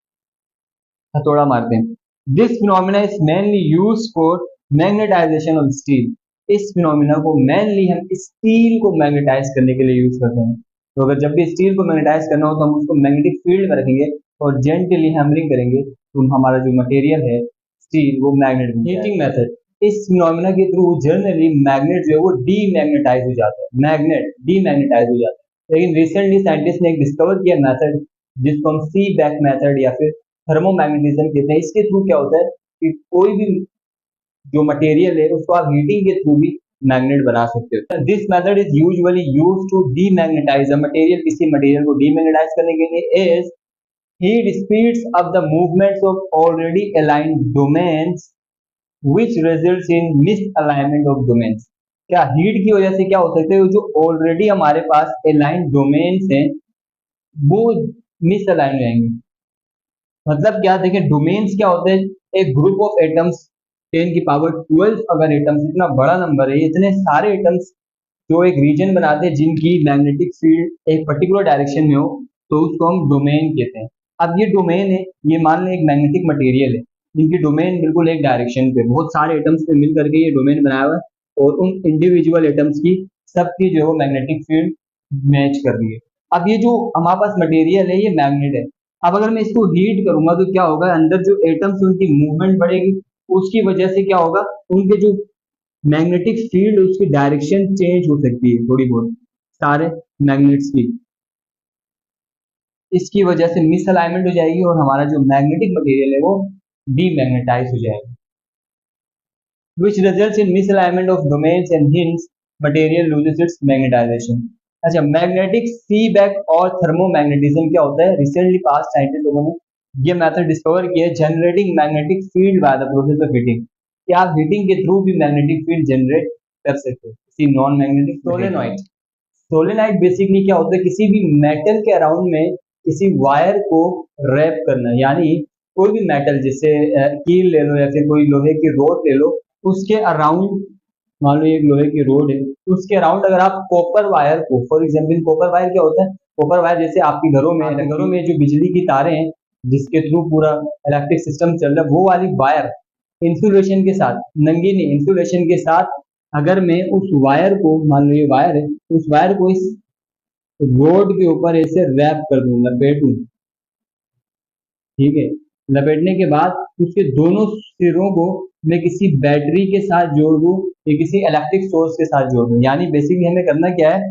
हथौड़ा मारते हैं। This phenomena is mainly used for magnetization of steel. इस फिनोमिना को मेनली हम स्टील को मैग्नेटाइज करने के लिए यूज करते हैं। तो अगर जब भी स्टील को मैग्नेटाइज करना हो तो हम उसको मैग्नेटिक फील्ड में रखेंगे और जेंटली हैमरिंग करेंगे, तो हमारा जो मटेरियल है स्टील, वो मैग्नेट बन जाएगा। हीटिंग मेथड, इस फिनोमिना के थ्रू जनरली मैग्नेट जो है वो डीमैग्नेटाइज हो जाता है, मैग्नेट डीमैग्नेटाइज हो जाता है। लेकिन रिसेंटली साइंटिस्ट ने एक डिस्कवर किया मेथड जिसको हम सी बैक मेथड या फिर थर्मोमैग्नेटिज्म कहते हैं। इसके थ्रू क्या होता है कि कोई भी जो मटेरियल है उसको आप हीटिंग के थ्रू भी मैग्नेट बना सकते हो। This method is usually used to demagnetize a material. किसी मटेरियल को डीमैग्नेटाइज करने के लिए is heat speeds up the movements of already aligned domains which results in misalignment of domains। क्या हीट की वजह से क्या हो सकता है, जो ऑलरेडी हमारे पास अलाइंड डोमेन्स हैं वो मिसअलाइन हो जाएंगे। मतलब क्या, देखिए डोमेन्स क्या होते हैं, एक ग्रुप ऑफ एटम्स 10 की पावर 12 अगर एटम्स, इतना बड़ा नंबर है, इतने सारे एटम्स जो एक रीजन बनाते हैं जिनकी मैग्नेटिक फील्ड एक पर्टिकुलर डायरेक्शन में हो, तो उसको हम डोमेन कहते हैं। अब ये डोमेन है, ये मान लें एक मैग्नेटिक मटेरियल है जिनकी डोमेन बिल्कुल एक डायरेक्शन पे, बहुत सारे एटम्स पे मिल करके ये डोमेन बनाया हुआ है, और उन इंडिविजुअल एटम्स की सबकी जो है मैग्नेटिक फील्ड मैच कर रही है। अब ये जो हमारे पास मटेरियल है ये मैग्नेट है। अब अगर मैं इसको हीट करूंगा तो क्या होगा, अंदर जो एटम्स उनकी मूवमेंट बढ़ेगी, उसकी वजह से क्या होगा, उनके जो मैग्नेटिक फील्ड उसकी डायरेक्शन चेंज हो सकती है थोड़ी बहुत, सारे मैग्नेट्स की। इसकी वजह से मिसअलाइनमेंट हो जाएगी और हमारा जो मैग्नेटिक मटेरियल है वो डीमैग्नेटाइज हो जाएगा, which results in misalignment of domains and hence material loses its magnetization। अच्छा, मैग्नेटिक सीबैक और थर्मोमैग्नेटिज्म क्या होता है, रिसेंटली पास्ट साइंटिस्ट लोगों ने ये मेथड डिस्कवर किया, generating magnetic field bye the process of heating. कि आप हीटिंग के थ्रू भी मैग्नेटिक फील्ड जनरेट कर सकते हो किसी non magnetic solenoid. Solenoid basically क्या होता है, किसी भी मेटल के अराउंड में किसी वायर को रैप करना, यानी कोई भी मेटल जैसे कील ले लो या फिर कोई लोहे की रोड ले लो, उसके अराउंड, मान लो एक लोहे की रोड है, उसके अराउंड अगर आप कॉपर वायर को, फॉर एग्जांपल कॉपर वायर क्या होता है, कॉपर वायर जैसे आपके घरों में जो बिजली की तारें हैं जिसके थ्रू पूरा इलेक्ट्रिक सिस्टम चल रहा है, वो वाली वायर इंसुलेशन के साथ, नंगी नहीं, इंसुलेशन के साथ अगर मैं उस वायर को, मान लो ये वायर है, उस वायर को इस रोड के ऊपर ऐसे रैप कर दूं, लपेटूं, ठीक है, लपेटने के बाद उसके दोनों सिरों को मैं किसी बैटरी के साथ जोड़ दूं या किसी इलेक्ट्रिक सोर्स के साथ जोड़ दूं। यानी बेसिकली हमें करना क्या है,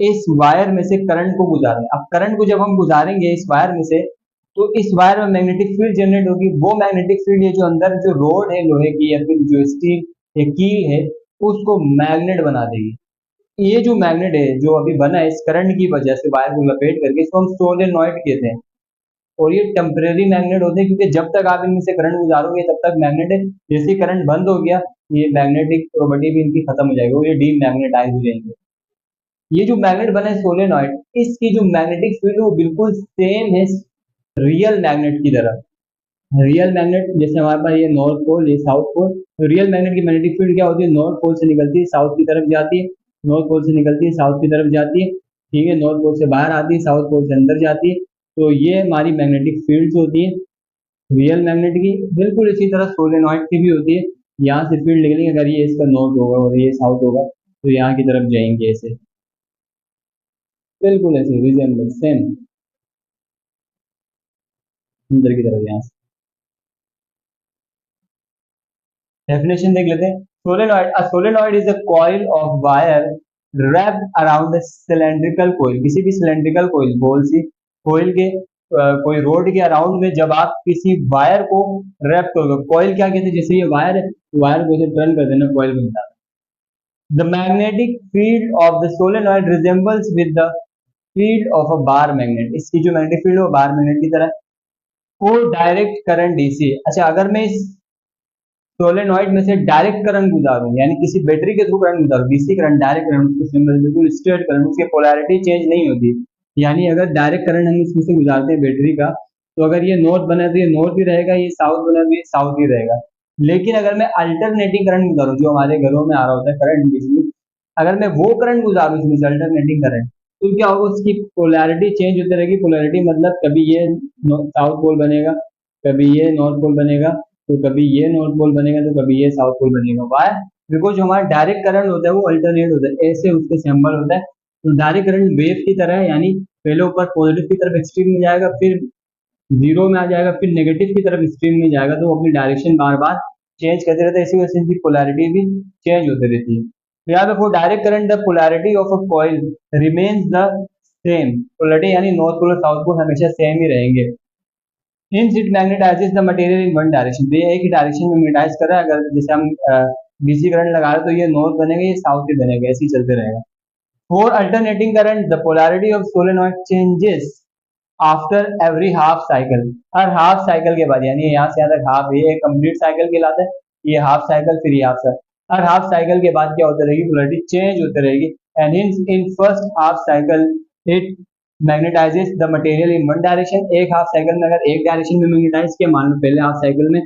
इस वायर में से करंट को गुजारना है। अब करंट को जब हम गुजारेंगे इस वायर में से, तो इस वायर में मैग्नेटिक फील्ड जनरेट होगी। वो मैग्नेटिक फील्ड ये जो अंदर जो रोड है लोहे की या फिर जो स्टील या कील है, उसको मैग्नेट बना देगी। ये जो मैग्नेट है जो अभी बना है इस करंट की वजह से वायर को लपेट करके, इसको हम सोलेनॉइड कहते हैं। और ये टेम्परेरी मैग्नेट होते हैं क्योंकि जब तक आप इनमें से करंट गुजारोगे तब तक मैग्नेट है, जैसे करंट बंद हो गया ये मैग्नेटिक प्रॉपर्टी भी इनकी खत्म हो जाएगी, वो ये डीमैग्नेटाइज हो जाएंगे। ये जो मैग्नेट बना है सोलेनॉइड, इसकी जो मैग्नेटिक फील्ड वो बिल्कुल सेम है रियल मैग्नेट की तरह। रियल मैग्नेट जैसे हमारे पास ये नॉर्थ पोल, ये साउथ पोल, तो रियल मैग्नेट की मैग्नेटिक फील्ड क्या होती है, नॉर्थ पोल से निकलती है साउथ की तरफ जाती है, नॉर्थ पोल से निकलती है साउथ की तरफ जाती है, ठीक है, नॉर्थ पोल से बाहर आती है, साउथ पोल से अंदर जाती है। तो ये हमारी मैग्नेटिक फील्ड्स होती है रियल मैग्नेट की। बिल्कुल इसी तरह सोलेनॉइड की भी होती है, यहाँ से फील्ड निकलेंगे, अगर ये इसका नॉर्थ होगा और ये साउथ होगा तो यहाँ की तरफ जाएंगे ऐसे, बिल्कुल ऐसे रिजेंबल सेम अंदर की तरफ। यहाँ से डेफिनेशन देख लेते हैं। Solenoid, a solenoid is a coil of wire wrapped around a cylindrical coil, किसी भी सिलेंड्रिकल कोयल, गोल सी कोयल के कोई रोड के अराउंड में जब आप किसी वायर को रैप करोगे, कॉइल क्या कहते हैं, जैसे ये वायर है, वायर को टर्न कर देना, कॉइल बनता है। The magnetic field of the solenoid resembles with the field of a bar magnet, इसकी जो मैग्नेटिक फील्ड है वो बार मैग्नेट की तरह। फॉर डायरेक्ट करंट डीसी, अच्छा अगर मैं इस सोलेनॉइड में से डायरेक्ट करंट गुजारूं, यानी किसी बैटरी के थ्रू करंट गुजारूं, डीसी करंट, डायरेक्ट करंट, उसके सिंबल बिल्कुल स्ट्रेट करंट, उसकी पोलैरिटी चेंज नहीं होती, यानी अगर डायरेक्ट करंट हम इसमें से गुजारते हैं बैटरी का, तो अगर ये नॉर्थ बना तो ये नॉर्थ ही रहेगा, ये साउथ बना तो ये साउथ ही रहेगा। लेकिन अगर मैं अल्टरनेटिंग करंट गुजारूं, जो हमारे घरों में आ रहा होता है करंट बिजली, अगर मैं वो करंट गुजारूं इसमें से अल्टरनेटिंग करंट, तो क्या होगा, उसकी पोलैरिटी चेंज होती रहेगी। पोलैरिटी मतलब कभी ये साउथ पोल बनेगा, कभी ये नॉर्थ पोल बनेगा, तो कभी ये नॉर्थ पोल बनेगा, तो कभी ये साउथ पोल बनेगा। वाई? बिकॉज जो हमारा डायरेक्ट करंट होता है वो अल्टरनेट होता है, ऐसे उसके सिंबल होता है। तो डायरेक्ट करंट वेव की तरह है, यानी पहले ऊपर पॉजिटिव की तरफ एक्सट्रीम में जाएगा, फिर जीरो में आ जाएगा, फिर नेगेटिव की तरफ एक्सट्रीम में जाएगा, तो वो अपनी डायरेक्शन बार बार चेंज करते रहते हैं, इसी वजह से इनकी पोलैरिटी भी चेंज होती रहती है। तो यहाँ पे for direct current the polarity of a coil remains the same, polarity यानी नॉर्थ पोल और साउथ पोल हमेशा सेम ही रहेंगे। Hence it magnetizes the material in one direction, तो ये एक ही डायरेक्शन में मैग्नेटाइज कर रहा है। अगर जैसे हम डीसी करंट लगा रहे तो ये नॉर्थ बनेगा, ये साउथ ही बनेगा, ऐसे ही चलते रहेगा। For alternating current the polarity of solenoid changes after every half cycle, हर हाफ साइकिल के बाद, यानी यहाँ से यहाँ तक हाफ, ये कंप्लीट साइकिल कहलाता है, ये हाफ साइकिल, फिर ये हाफ साइकिल, हर हाफ साइकिल के बाद क्या होती रहेगी, पोलैरिटी चेंज होती रहेगी। And in first half cycle it magnetises the material in one direction, एक हाफ साइकिल में अगर एक डायरेक्शन में मैग्नेटाइज किया, मान लो पहले हाफ साइकिल में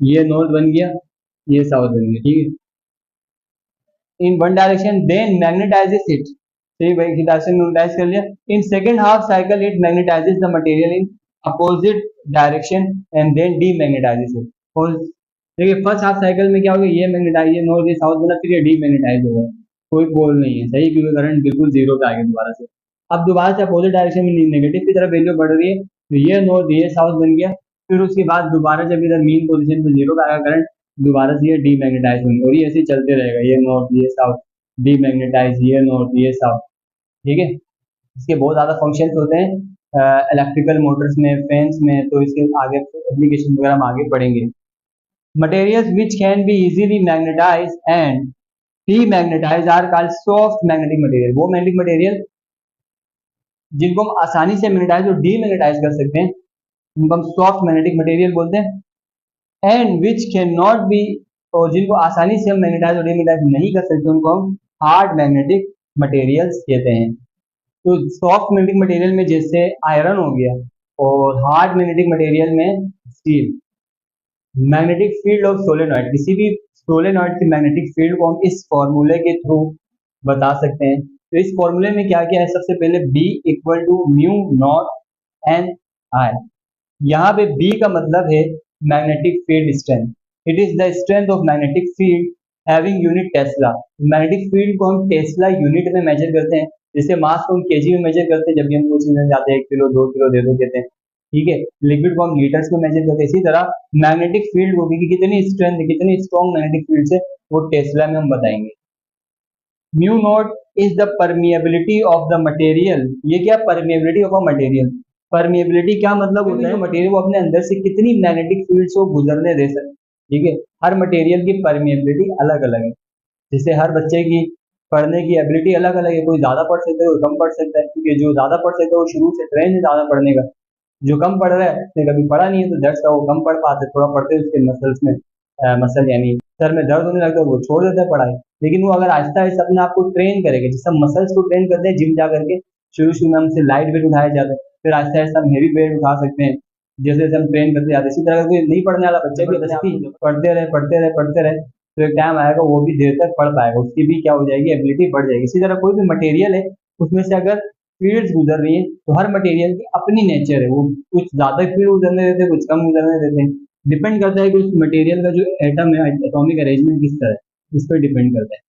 ये नॉर्थ बन गया, ये साउथ बन गया, ठीक है, in one direction, then magnetises it, ठीक है, एक डायरेक्शन में मैग्नेटाइज कर लिया। In second half cycle it magnetises the material in opposite direction and then demagnetises it. और देखिए फर्स्ट हाफ साइकिल में क्या होगा, ये मैग्नेटाइज, ये नॉर्थ, ये साउथ बना, फिर ये डीमैग्नेटाइज होगा, कोई पोल नहीं है, सही, क्योंकि करंट बिल्कुल जीरो पे आ गया दोबारा से। अब दोबारा से अपोजिट डायरेक्शन में नेगेटिव की तरफ वैल्यू बढ़ रही है, तो ये नॉर्थ, ये साउथ बन गया, फिर उसके बाद दोबारा जब इधर मीन पोजीशन पे जीरो पे आएगा करंट, दोबारा से ये डीमैग्नेटाइज होंगे, और ये ऐसे चलते रहेगा, ये नॉर्थ, ये साउथ, डीमैग्नेटाइज, ये नॉर्थ, ये साउथ, ठीक है। इसके बहुत ज़्यादा फंक्शंस होते हैं इलेक्ट्रिकल मोटर्स में, फैंस में, तो इसके आगे एप्लीकेशन वगैरह हम आगे पढ़ेंगे। Materials which can be easily magnetize and demagnetize are called soft magnetic material, वो मैग्नेटिक मटेरियल जिनको हम आसानी से मैग्नेटाइज और डीमैग्नेटाइज कर सकते हैं उनको हम सॉफ्ट मैग्नेटिक मटेरियल बोलते हैं। And which can not B, और जिनको आसानी से हम मैग्नेटाइज और डीमैग्नेटाइज नहीं कर सकते उनको हम हार्ड मैग्नेटिक मटेरियल्स कहते हैं। तो सॉफ्ट मैग्नेटिक मटेरियल में जैसे आयरन हो गया, और हार्ड मैग्नेटिक मटेरियल में steel. Magnetic field of solenoid, किसी भी सोलेनॉइड की मैग्नेटिक फील्ड को हम इस फॉर्मूले के थ्रू बता सकते हैं। तो इस फॉर्मूले में क्या क्या है, सबसे पहले B equal to mu naught n I, यहाँ पे B का मतलब है magnetic field strength, it is the strength of magnetic field having unit tesla. Magnetic field को हम टेस्ला यूनिट में मेजर करते हैं, जैसे मास को हम केजी में मेजर करते हैं, जब भी हम कुछ जाते हैं 1 किलो 2 किलो दे दो कहते हैं, ठीक है। लिक्विड को हम लीटर्स में मेजर करते हैं, इसी तरह मैग्नेटिक फील्ड होगी कि कितनी स्ट्रेंथ, कितनी स्ट्रॉन्ग मैग्नेटिक फील्ड है, वो टेस्ला में हम बताएंगे। Mu naught is the permeability of the material, ये क्या, permeability of a material. Permeability क्या मतलब होता है, मटेरियल को अपने अंदर से कितनी मैग्नेटिक फील्ड को गुजरने दे सकते, ठीक है। हर मटेरियल की परमिएबिलिटी अलग अलग है, जैसे हर बच्चे की पढ़ने की एबिलिटी अलग अलग है, कोई ज्यादा पढ़ सकता है, कोई कम पढ़ सकता है, क्योंकि जो ज्यादा पढ़ सकता है वो शुरू से ट्रेन है ज्यादा पढ़ने का, जो कम पढ़ रहा है उसने कभी पढ़ा नहीं है, तो दैट्स वो कम पढ़ पाते, थोड़ा पढ़ते उसके मसल्स में मसल यानी सर में दर्द होने लगता है, वो छोड़ देता है पढ़ाई। लेकिन वो अगर आहिस्ता आहिस्ता अपने आप को ट्रेन करेगा, जैसे हम मसल्स को ट्रेन करते हैं जिम जा करके, शुरू में हमसे लाइट वेट उठाए जाते हैं, फिर आहिस्ता आहिस्ता हम हेवी वेट उठा सकते हैं, जैसे जैसे हम ट्रेन करते जाते हैं। इसी तरह कोई नहीं पढ़ने वाला बच्चा भी पढ़ते रहे तो एक टाइम आएगा वो भी देर तक पढ़ पाएगा, उसकी भी क्या हो जाएगी, एबिलिटी बढ़ जाएगी। इसी तरह कोई भी मटेरियल है उसमें से अगर फील्ड्स गुजर रही है, तो हर मटेरियल की अपनी नेचर है, वो कुछ ज्यादा फील्ड गुजरने देते हैं, कुछ कम गुजरने देते हैं, डिपेंड करता है कि उस मटेरियल का जो एटम है, एटॉमिक अरेंजमेंट किस तरह है, इस पर डिपेंड करता है।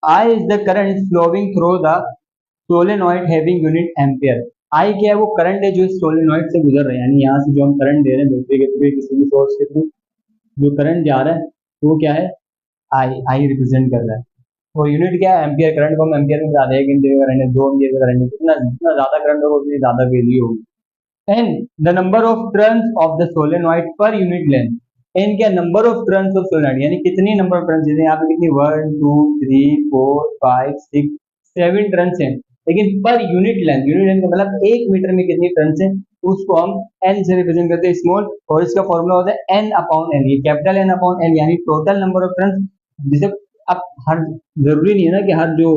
I is the current flowing through the solenoid having unit ampere। I क्या है, वो करंट है जो सोलेनॉइड से गुजर रहा है, यानी यहाँ से जो हम करंट दे रहे हैं बैटरी के थ्रू, किसी भी सोर्स के थ्रू जो करंट जा रहा है वो क्या है, आई रिप्रेजेंट कर रहा है। वो यूनिट क्या है, एम्पियर करंट को हम एम्पियर में बता रहे हैं, 1 एम्पियर करंट है, 2 एम्पियर करंट है, जितना जितना ज्यादा करंट होगा उतनी ज्यादा वैल्यू होगी। N the number of turns of the solenoid per unit length. N क्या, number of turns of solenoid, यानी कितनी नंबर ऑफ टर्न्स, जैसे यहाँ पे कितनी 1 2 3 4 5 6 7 टर्न्स हैं, लेकिन पर यूनिट लेंथ का मतलब 1 मीटर में कितनी टर्न्स हैं, उसको हम एन से रिप्रेजेंट करते हैं, स्मॉल, और इसका फॉर्मूला होता है एन अपॉन एन, ये कैपिटल एन अपॉन एन, यानी टोटल नंबर ऑफ टर्न्स। जिसे अब हर जरूरी नहीं है ना कि हर जो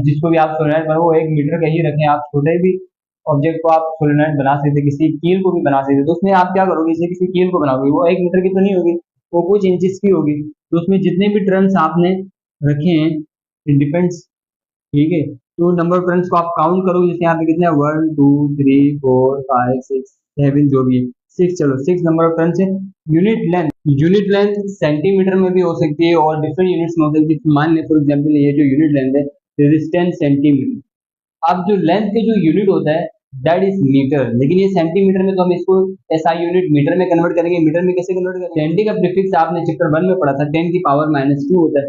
जिसको भी आप सोलेनॉइड बनाओ वो 1 मीटर का ही रखें, आप छोटे भी ऑब्जेक्ट को आप सोलेनॉइड बना सकते, किसी कील को भी बना सकते। तो उसमें आप क्या करोगे, जैसे किसी कील को बनाओगे, वो 1 मीटर की तो नहीं होगी, वो कुछ इंचेस की होगी, तो उसमें जितने भी टर्न्स आपने रखे हैं इट डिपेंड्स, ठीक है। तो नंबर ऑफ टर्न्स को आप काउंट करोगे, जैसे यहाँ पे कितने 1 2 3 4 5 6 7 जो भी है 6, चलो 6 नंबर ऑफ टर्न्स है। यूनिट लेंथ सेंटीमीटर में भी हो सकती है और डिफरेंट यूनिट्स में हो सकती है। मान लें फॉर एग्जांपल ये जो यूनिट लेंथ है दिस इज 10 सेंटीमीटर। अब जो लेंथ के जो यूनिट होता है दैट इज मीटर, लेकिन ये सेंटीमीटर में, तो हम इसको एसआई यूनिट मीटर में कन्वर्ट करेंगे। मीटर में कैसे कन्वर्ट करेंगे, सेंटी का प्रीफिक्स आपने चैप्टर 1 में पढ़ा था, 10 की पावर -2 होता है,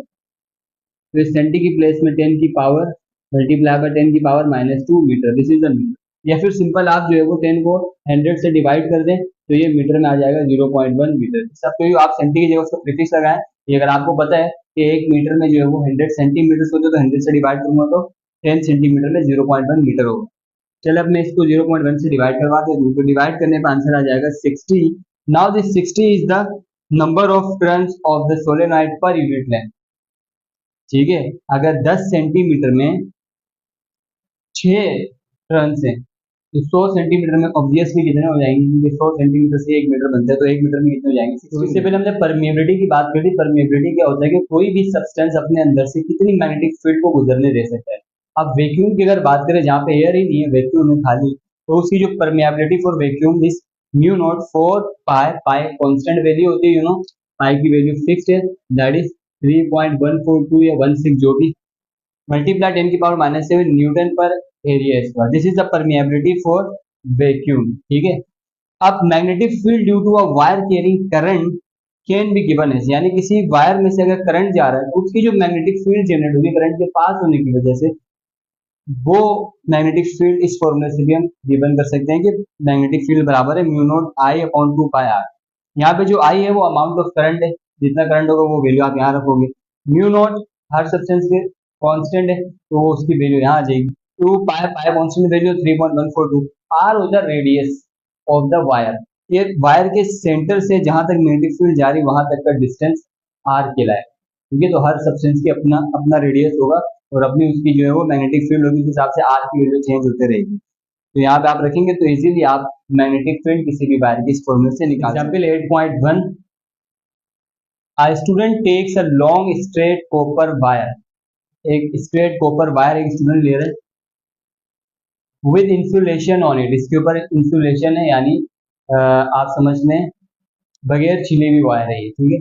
तो इस सेंटी की प्लेस में 10 की पावर मल्टीप्लाई बाय 10 की power -2 metre, this is the metre. या फिर सिंपल आप जो है वो 10 को 100 से डिवाइड कर दें तो ये मीटर में आ जाएगा 0.1 मीटर। सब तो आप सेंटी की जगह उसका प्रीफिक्स लगाएं। ये अगर आपको पता है कि 1 मीटर में जो है वो 100 सेंटीमीटर होते तो 100 से डिवाइड करूंगा तो 10 सेंटीमीटर में 0.1 मीटर होगा। चलो अब मैं इसको 0.1 से डिवाइड करवा दे दूं, तो डिवाइड करने पर आंसर आ जाएगा 60। Now this 60 is the number of turns of the solenoid per unit length, ठीक है। अगर 10 सेंटीमीटर में 6 टर्न्स हैं तो 100 सेंटीमीटर में ऑब्वियसली कितने हो जाएंगे, क्योंकि 100 सेंटीमीटर से 1 मीटर बनता है, तो 1 मीटर में कितने हो जाएंगे। तो इससे पहले हमने परमिएबिलिटी की बात करी। परमिएबिलिटी क्या होता है कि कोई भी सब्सटेंस अपने अंदर से कितनी मैग्नेटिक फील्ड को गुजरने दे सकता है। अब वैक्यूम की अगर बात करें, जहाँ पे एयर ही नहीं है, वैक्यूम है खाली, तो उसकी जो permeability for vacuum is mu naught 4 pi, pi constant value होती है, यू नो पाई की वैल्यू फिक्स्ड है, दैट इज 3.142 या 16 जो भी, मल्टीप्लाई 10 की power -7 newton per area square. This is the permeability for vacuum, ठीक है। अब magnetic field due to a wire carrying current can be given as, यानी किसी वायर में से अगर करंट जा रहा है तो उसकी जो मैग्नेटिक फील्ड जनरेट होगी करंट के पास होने की वजह से, वो मैग्नेटिक फील्ड इस फॉर्मूले से भी हम गिवन कर सकते हैं कि मैग्नेटिक फील्ड बराबर है mu naught I upon 2 pi R. यहाँ पे जो आई है वो अमाउंट ऑफ करंट है, जितना करंट होगा वो वैल्यू आप यहाँ रखोगे। म्यू नॉट हर सब्सटेंस के कांस्टेंट है तो वो उसकी वैल्यू यहाँ आ जाएगी, 2 पाई, पाई कांस्टेंट वैल्यू 3.142। आर होता है रेडियस ऑफ द वायर, ये वायर के सेंटर से जहां तक मैग्नेटिक फील्ड जा रही है वहां तक का डिस्टेंस आर कहलाए, ठीक है। तो हर सब्सटेंस की अपना अपना रेडियस होगा और अपनी उसकी जो है वो मैग्नेटिक फील्ड होगी, उस हिसाब से आर की वैल्यू चेंज होते रहेगी। तो यहाँ पे आप रखेंगे तो इजीली आप मैग्नेटिक फील्ड किसी भी वायर की इस फॉर्मूले से निकाल। Example 8.1, a student takes a long straight copper wire, एक स्ट्रेट कॉपर वायर एक स्टूडेंट ले रहे हैं विद इंसुलेशन ऑन इट, इसके ऊपर इंसुलेशन है, यानी आप समझ लें बगैर छिले हुई वायर है ये, ठीक है।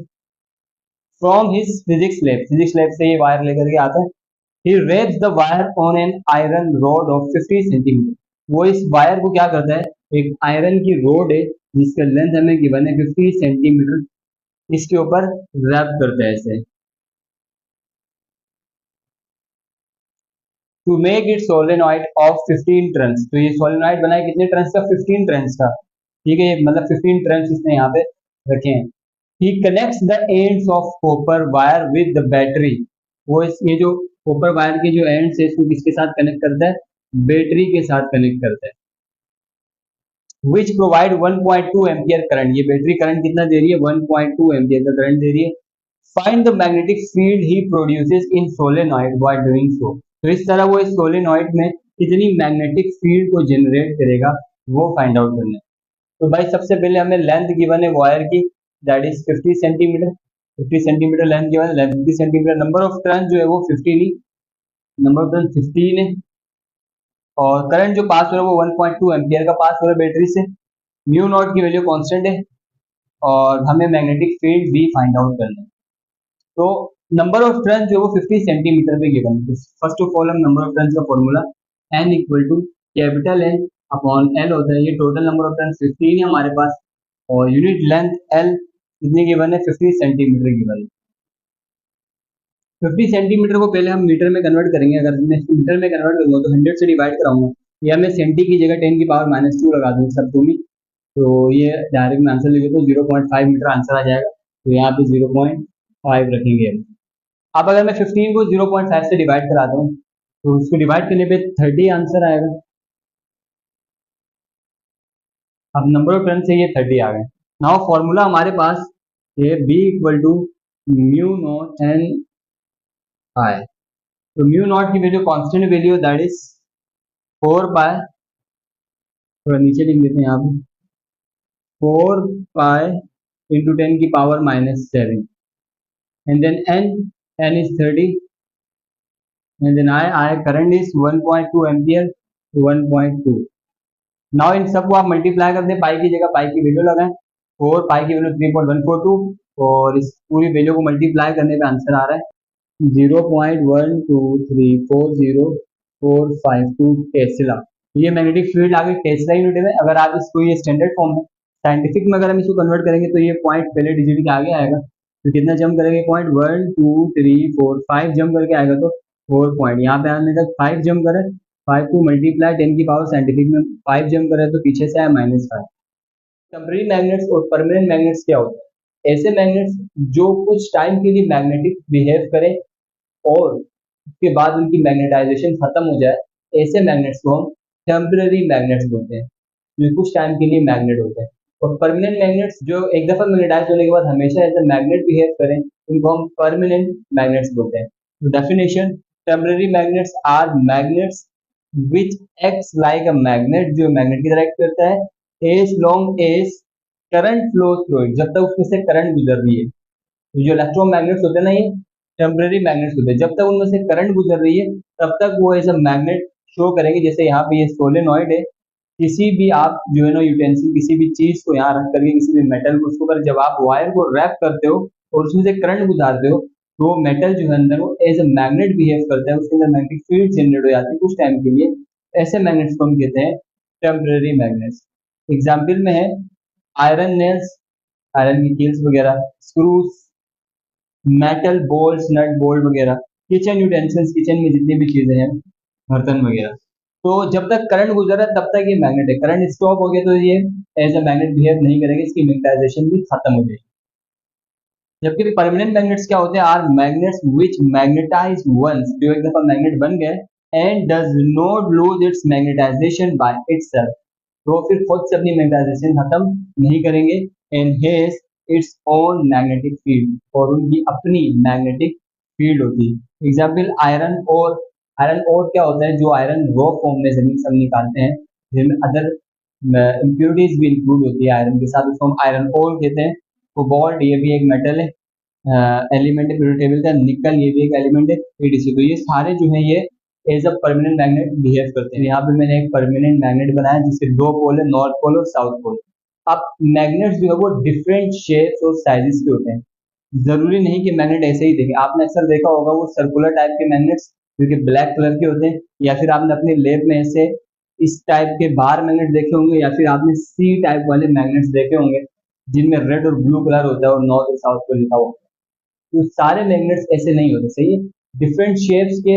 फ्रॉम हिज फिजिक्स लैब से ये वायर लेकर के आता है। ही wraps the wire on an iron rod of 50 centimetre, वो इस वायर को क्या करता है, एक आयरन की रोड है जिसका लेंथ हमें गिवन है 50 सेंटीमीटर, इसके ऊपर रैप करता है ऐसे to make it solenoid of 15 turns. तो ये सोलेनॉइड बना है कितने टर्न्स का, 15 टर्न्स का, ठीक है। मतलब 15 टर्न्स इसने यहाँ पे रखे हैं। He connects the ends of copper wire with the battery, वो ये जो कॉपर वायर के जो एंड्स है इसको किसके साथ कनेक्ट करता है, बैटरी के साथ कनेक्ट करता है। विच प्रोवाइड 1.2 एम्पियर करंट, ये बैटरी करंट कितना दे रही है, 1.2 एम्पियर का करंट दे रही है। Find the magnetic field he produces in solenoid by doing so, तो इस तरह वो इस सोलेनॉइड में कितनी मैग्नेटिक फील्ड को जनरेट करेगा वो फाइंड आउट करना है। तो भाई सबसे पहले हमें लेंथ गिवन है वायर की, that is 50 centimetre, 50 centimetre length given है, length 50 centimetre. Number of turn जो है वो 15 ही, नंबर ऑफ टर्न 15 है, और करंट जो पास हो रहा है वो 1.2 एम्पियर का पास हो रहा है बैटरी से। म्यू नॉट की वैल्यू कांस्टेंट है और हमें मैग्नेटिक फील्ड भी फाइंड आउट करना है। तो नंबर ऑफ टर्न जो वो 50 सेंटीमीटर पे गिवन है। फर्स्ट ऑफ ऑल हम नंबर ऑफ टर्न का formula n equal to capital N upon L होता है। ये टोटल नंबर ऑफ टर्न 15 है हमारे पास, और यूनिट लेंथ L कितनी गिवन है, 50 सेंटीमीटर गिवन है। 50 सेंटीमीटर को पहले हम मीटर में कन्वर्ट करेंगे। अगर मैं इसको मीटर में कन्वर्ट करूँगा तो 100 से डिवाइड कराऊंगा, या मैं सेंटी की जगह 10 की पावर -2 लगा दूँ सब टू में, तो ये डायरेक्ट में आंसर लिखे तो 0.5 मीटर आंसर आ जाएगा। तो यहाँ पे 0.5 रखेंगे। अब अगर मैं 15 को 0.5 से डिवाइड कराता हूँ तो उसको डिवाइड करने पे 30 आंसर आएगा। अब नंबर ऑफ टर्न से ये 30 आ गए। नाउ फॉर्मूला हमारे पास ये B equal to mu naught n I. तो म्यू नॉट की value constant value that is 4 pi, थोड़ा नीचे लिख देते हैं यहाँ पे, 4 पाई इंटू 10 की power -7, and then n is 30, and then I current is 1.2 ampere, 1.2। Now इन सबको आप मल्टीप्लाई कर दें, पाई की जगह पाई की वैल्यू लगाएं, 4 पाई की वैल्यू 3.142, और इस पूरी वैल्यू को मल्टीप्लाई करने पे आंसर आ रहा है 0.1234045 टेस्ला। ये मैग्नेटिक फील्ड आगे टेस्ला यूनिट में। अगर आप इसको ये स्टैंडर्ड फॉर्म में साइंटिफिक में अगर हम इसको कन्वर्ट करेंगे तो ये पॉइंट पहले डिजिट के आगे आएगा, तो कितना जंप करेंगे, 0.12345 जंप करके आएगा, तो 4 पॉइंट यहाँ पे आने तक 5 जंप करें, 5 को मल्टीप्लाई 10 की पावर साइंटिफिक में 5 जंप करें तो पीछे से आया -5। टेम्पररी मैग्नेट्स और परमानेंट मैग्नेट्स क्या होते हैं? ऐसे मैग्नेट्स जो कुछ टाइम के लिए मैग्नेटिक बिहेव करें और उसके बाद उनकी मैग्नेटाइजेशन खत्म हो जाए, ऐसे मैग्नेट्स को हम टेम्पररी मैग्नेट्स बोलते हैं, जो कुछ टाइम के लिए मैग्नेट होते हैं। और परमानेंट मैग्नेट्स जो एक दफा मैग्नेटाइज होने के बाद हमेशा एज अ मैग्नेट बिहेव करें, उनको हम परमानेंट मैग्नेट्स बोलते हैं। तो definition, temporary magnets are magnets which acts like a magnet, जो मैग्नेट की तरह एक्ट करता है as long as current flows through it, जब तक उसमें से करंट गुजर रही है। तो जो इलेक्ट्रोमैग्नेट्स होते हैं ना, ये टेम्पररी मैग्नेट्स होते हैं, जब तक उनमें से करंट गुजर रही है तब तक वो एज अ मैग्नेट शो करेंगे। जैसे यहाँ पे ये सोलेनॉइड है, किसी भी आप जो है ना यूटेंसिल, किसी भी चीज को यहाँ रख करके, किसी भी मेटल को, उसके ऊपर जब आप वायर को रैप करते हो और उसमें से करंट गुजारते हो, तो मेटल जो है अंदर वो एज अ मैग्नेट बिहेव करता है, उसके अंदर मैग्नेटिक फील्ड जनरेट हो जाती है कुछ टाइम के लिए। ऐसे मैग्नेट्स को हम कहते हैं टेम्पररी मैग्नेट्स। एग्जाम्पल में है आयरन नेल्स, आयरन की कील्स वगैरह, screws, metal bolts, nut bolt वगैरह, किचन यूटेंसिल्स, किचन में जितनी भी चीजें हैं, बर्तन वगैरह। तो जब तक करंट गुजर रहा है तब तक ये मैग्नेट है, करंट स्टॉप हो गया तो ये एज अ मैग्नेट बिहेव नहीं करेंगे, इसकी मैग्नेटाइजेशन भी खत्म हो जाएगी। जबकि परमानेंट मैग्नेट्स क्या होते हैं, are magnets which magnetize once, जो एक दफा मैग्नेट बन गए, and does not lose its magnetization by itself, तो फिर खुद से अपनी मैग्नेटाइजेशन खत्म नहीं करेंगे, and has its own magnetic field, और उनकी अपनी मैग्नेटिक फील्ड होती है। एग्जाम्पल आयरन और, आयरन और क्या होता है, जो आयरन रॉ फॉर्म में जमीन से हम निकालते हैं, जिनमें अदर इम्प्योरिटीज भी इंक्लूड होती है आयरन के साथ, उसको हम आयरन ओर कहते हैं। कोबाल्ट ये भी एक मेटल है, एलिमेंट है पीरियोडिक टेबल का। निकल ये भी एक एलिमेंट है, एडीसी। तो ये सारे जो है ये as a permanent magnet behave करते हैं। यहाँ पे मैंने एक परमानेंट मैग्नेट बनाया जिसके दो पोल है, नॉर्थ पोल और साउथ पोल। अब मैग्नेट्स जो है वो डिफरेंट शेप्स और साइजेस के होते हैं, जरूरी नहीं कि मैग्नेट ऐसे ही देखें। आपने अक्सर देखा होगा वो सर्कुलर टाइप के मैग्नेट्स जो कि ब्लैक कलर के होते हैं, या फिर आपने अपने लैब में ऐसे इस टाइप के बार मैग्नेट देखे होंगे, या फिर आपने सी टाइप वाले मैग्नेट्स देखे होंगे जिनमें रेड और ब्लू कलर होता है और नॉर्थ और साउथ पोल लिखा होता है। तो सारे मैग्नेट्स ऐसे नहीं होते, सही है। डिफरेंट शेप्स के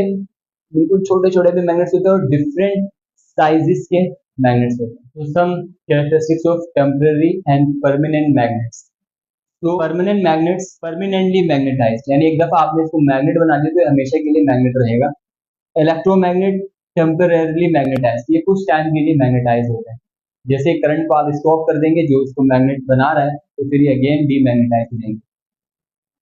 बिल्कुल छोटे छोटे भी मैग्नेट्स होते हैं और डिफरेंट साइजेस के मैग्नेट्स होते हैं। तो some characteristics of temporary and permanent magnets. तो परमानेंट मैग्नेट्स परमानेंटली मैग्नेटाइज्ड, यानी एक दफा आपने इसको मैग्नेट बना दिया तो हमेशा के लिए मैग्नेट रहेगा। इलेक्ट्रोमैग्नेट टेम्पररीली मैग्नेटाइज्ड, ये कुछ टाइम के लिए मैग्नेटाइज होता है। जैसे करंट को आप स्टॉप कर देंगे जो इसको मैग्नेट बना रहा है, तो फिर ये अगेन डीमैग्नेटाइज हो जाएंगे।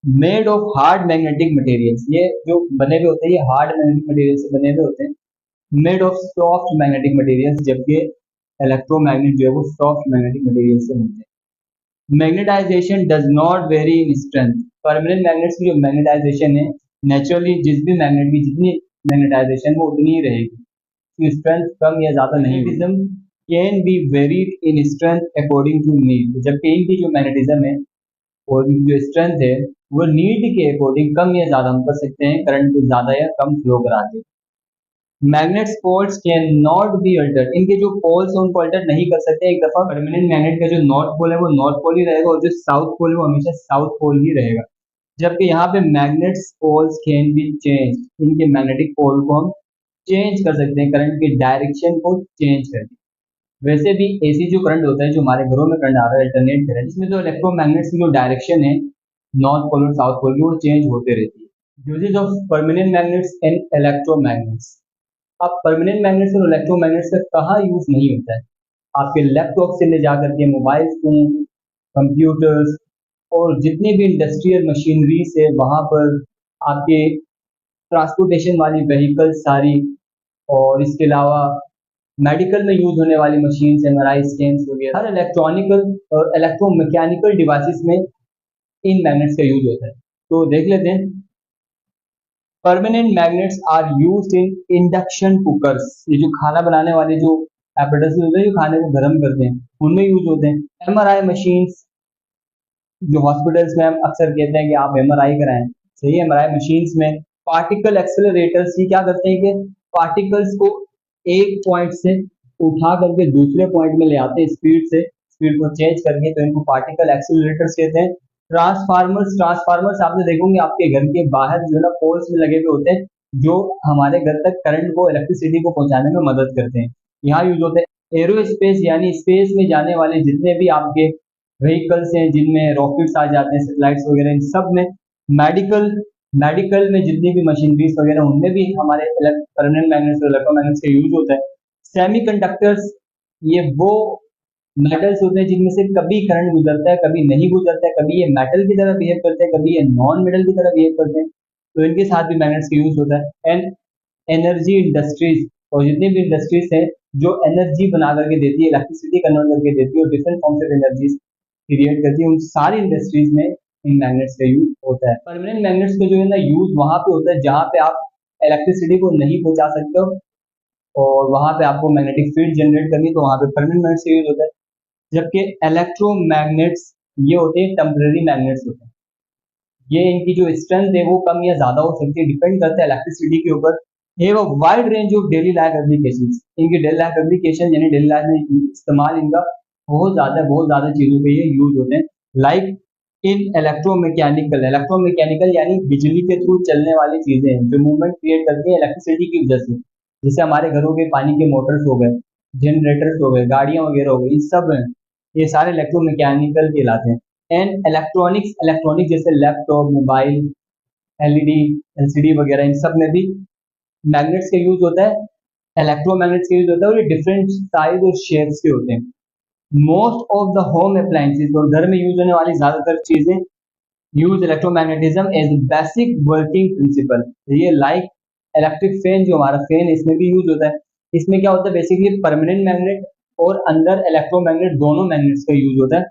Made of hard magnetic materials, ये जो बने हुए होते हैं ये हार्ड मैग्नेटिक मटेरियल से बने हुए होते हैं। Made of soft magnetic materials, जबकि इलेक्ट्रोमैग्नेट जो है वो सॉफ्ट मैग्नेटिक मटेरियल से बनते हैं। Magnetization does not vary in strength, permanent magnets की जो मैग्नेटाइजेशन है नेचुरली जिस भी मैग्नेट की जितनी मैग्नेटाइजेशन वो उतनी ही रहेगी, स्ट्रेंथ कम या ज्यादा नहीं। Magnetism can be varied in strength according to need, जबकि इनकी जो मैग्नेटिज्म है और जो स्ट्रेंथ है वो नीड के अकॉर्डिंग कम या ज्यादा हम कर सकते हैं, करंट को ज्यादा या कम फ्लो करा के। Magnets poles can not be altered, इनके जो पोल्स हैं उनको अल्टर नहीं कर सकते। एक दफा परमानेंट मैग्नेट का जो नॉर्थ पोल है वो नॉर्थ पोल ही रहेगा और जो साउथ पोल है वो हमेशा साउथ पोल ही रहेगा। जबकि यहाँ पे magnets poles can be change, इनके मैग्नेटिक पोल को हम चेंज कर सकते हैं, करंट की डायरेक्शन को चेंज करके। वैसे भी एसी जो करंट होता है, जो हमारे घरों में करंट आ रहा है अल्टरनेट करंट, इसमें तो इलेक्ट्रोमैग्नेट्स की जो डायरेक्शन है नॉर्थ पोल और साउथ पोल की, वो चेंज होते रहती है। Usages of permanent magnets and electromagnets. अब परमानेंट मैग्नेट्स और इलेक्ट्रोमैग्नेट्स का कहाँ यूज नहीं होता है? आपके लैपटॉप से ले जाकर के मोबाइल फोन, कंप्यूटर्स और जितनी भी इंडस्ट्रियल मशीनरी है वहां पर, आपके ट्रांसपोर्टेशन वाली व्हीकल सारी, और इसके अलावा मेडिकल में यूज होने वाली मशीन, एमआरआई स्कैन्स वगैरह, हर इलेक्ट्रॉनिकल और इलेक्ट्रोमैकेनिकल डिवाइसेस में इन मैग्नेट्स का यूज होता है। तो देख लेते हैं। Permanent magnets are used in induction cookers, ये जो खाना बनाने वाले जो एपरेटस होते हैं, जो खाने को गर्म करते हैं, उनमें यूज होते हैं। एमआरआई मशीन्स, जो हॉस्पिटल्स में हम अक्सर कहते हैं कि आप एमआरआई कराएं, सही, एमआरआई मशीन्स में। पार्टिकल एक्सेलरेटर्स, ये क्या करते हैं कि पार्टिकल्स को एक पॉइंट से उठा करके दूसरे पॉइंट में ले आते हैं, स्पीड को चेंज करके, तो इनको पार्टिकल एक्सेलरेटर्स कहते हैं। ट्रांसफार्मर्स आपने देखोगे आपके घर के बाहर जो है ना पोल्स में लगे हुए होते हैं, जो हमारे घर तक करंट को, इलेक्ट्रिसिटी को पहुंचाने में मदद करते हैं, यहाँ यूज होते हैं। एरोस्पेस यानी स्पेस में जाने वाले जितने भी आपके व्हीकल्स हैं, जिनमें रॉकेट्स आ जाते हैं, सैटेलाइट्स वगैरह, इन सब में, मेडिकल में जितनी भी मशीनरीज वगैरह, उनमें भी हमारे परमानेंट मैग्नेट्स और इलेक्ट्रोमैग्नेट्स का यूज होता है। सेमीकंडक्टर्स, ये वो मेटल्स होते हैं जिनमें से कभी करंट गुजरता है, कभी नहीं गुजरता है, कभी ये मेटल की तरह बिहेव करते हैं, कभी ये नॉन मेटल की तरह बिहेव करते हैं, तो इनके साथ भी मैग्नेट्स का यूज होता है। एंड एनर्जी इंडस्ट्रीज, और जितनी भी इंडस्ट्रीज है जो एनर्जी बना करके देती है, इलेक्ट्रिसिटी कन्वर्ट करके देती है और different forms of energy create करती है, उन सारी इंडस्ट्रीज में इन मैग्नेट्स का यूज होता है। परमानेंट मैग्नेट्स का जो है ना यूज वहां पे होता है जहां पे आप इलेक्ट्रिसिटी को नहीं पहुंचा सकते हो, और वहां पे आपको मैग्नेटिक फील्ड जनरेट करनी, तो वहां पे परमानेंट मैग्नेट्स का यूज होता है। जबकि इलेक्ट्रोमैग्नेट्स ये होते हैं टेम्पररी मैग्नेट्स होते हैं, ये इनकी जो स्ट्रेंथ है वो कम या ज्यादा हो सकती है, डिपेंड करता है इलेक्ट्रिसिटी के ऊपर। ये वो wide range of daily life application, इनकी डेली लाइफ एप्लीकेशन यानी डेली लाइफ में इस्तेमाल इनका बहुत ज्यादा चीजों पे ये यूज होते हैं। लाइक इन इलेक्ट्रोमैकेनिकल यानी बिजली के थ्रू चलने वाली चीजें हैं जो मूवमेंट क्रिएट करती है इलेक्ट्रिसिटी की वजह से, जैसे हमारे घरों के पानी के मोटर्स हो गए, जनरेटर्स हो गए, गाड़ियां वगैरह हो गई, इन सब हैं, ये सारे इलेक्ट्रोमैकेनिकल कहलाते हैं। एंड इलेक्ट्रॉनिक्स जैसे लैपटॉप, मोबाइल, एलईडी, एलसीडी वगैरह, इन सब में भी मैग्नेट्स का यूज होता है, इलेक्ट्रोमैग्नेट्स का यूज होता है, और ये डिफरेंट साइज और शेप्स के होते हैं। Most of the home appliances, और घर में यूज होने वाली ज्यादातर चीजें use electromagnetism as basic working principle. ये लाइक इलेक्ट्रिक फैन, जो हमारा फैन है, इसमें भी यूज होता है। इसमें क्या होता है, बेसिकली परमानेंट मैग्नेट और अंदर इलेक्ट्रोमैग्नेट, दोनों मैग्नेट्स का यूज होता है,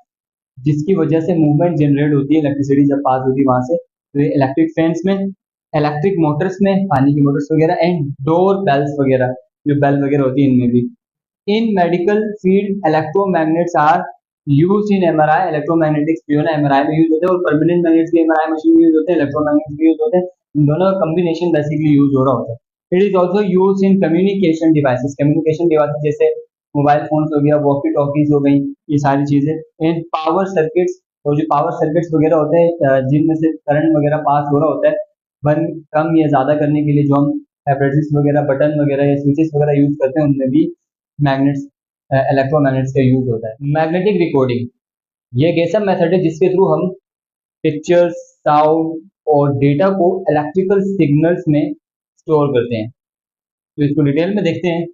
जिसकी वजह से मूवमेंट जनरेट होती है, इलेक्ट्रिसिटी जब पास होती है वहां से। तो ये इलेक्ट्रिक फैंस में, इलेक्ट्रिक मोटर्स में, पानी की मोटर्स वगैरह, एंड डोर बेल्स वगैरह, जो बेल वगैरह होती है, इनमें भी। In medical field electromagnets are use in MRI, electromagnetics जो है ना एमआरआई में यूज होते हैं, और परमानेंट मैग्नेट्स भी एमआरआई मशीन में यूज होते हैं, इलेक्ट्रोमैग्नेट्स भी यूज होते हैं, इन दोनों का कॉम्बिनेशन बेसिकली यूज हो रहा होता है। It is also use in communication devices जैसे मोबाइल फोन हो गया, वॉकी टॉकीज हो गई, ये सारी चीजें। इन पावर सर्किट्स, और जो पावर सर्किट्स वगैरह होते हैं जिनमें से करंट वगैरह पास हो रहा होता है, बन कम या ज्यादा करने के लिए जो हम एपरेटस वगैरह, बटन वगैरह या स्विचेस वगैरह यूज करते हैं, उनमें भी मैग्नेट्स, इलेक्ट्रोमैग्नेट्स का यूज होता है। मैग्नेटिक रिकॉर्डिंग, ये एक ऐसा मेथड है जिसके थ्रू हम पिक्चर्स, साउंड और डेटा को इलेक्ट्रिकल सिग्नल्स में स्टोर करते हैं। तो इसको डिटेल में देखते हैं।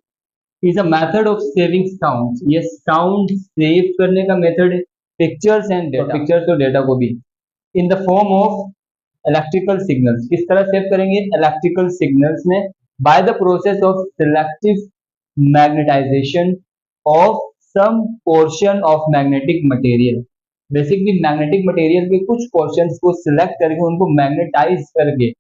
Is a method of saving sound, ये साउंड सेव करने का मेथड है, पिक्चर्स एंड डेटा, पिक्चर्स और डेटा को भी, in the form of electrical signals. किस तरह सेव करेंगे, इलेक्ट्रिकल सिग्नल्स में, by the process of selective magnetization of some portion of magnetic material. Basically magnetic material के कुछ पोर्शंस को सिलेक्ट करके उनको मैग्नेटाइज करके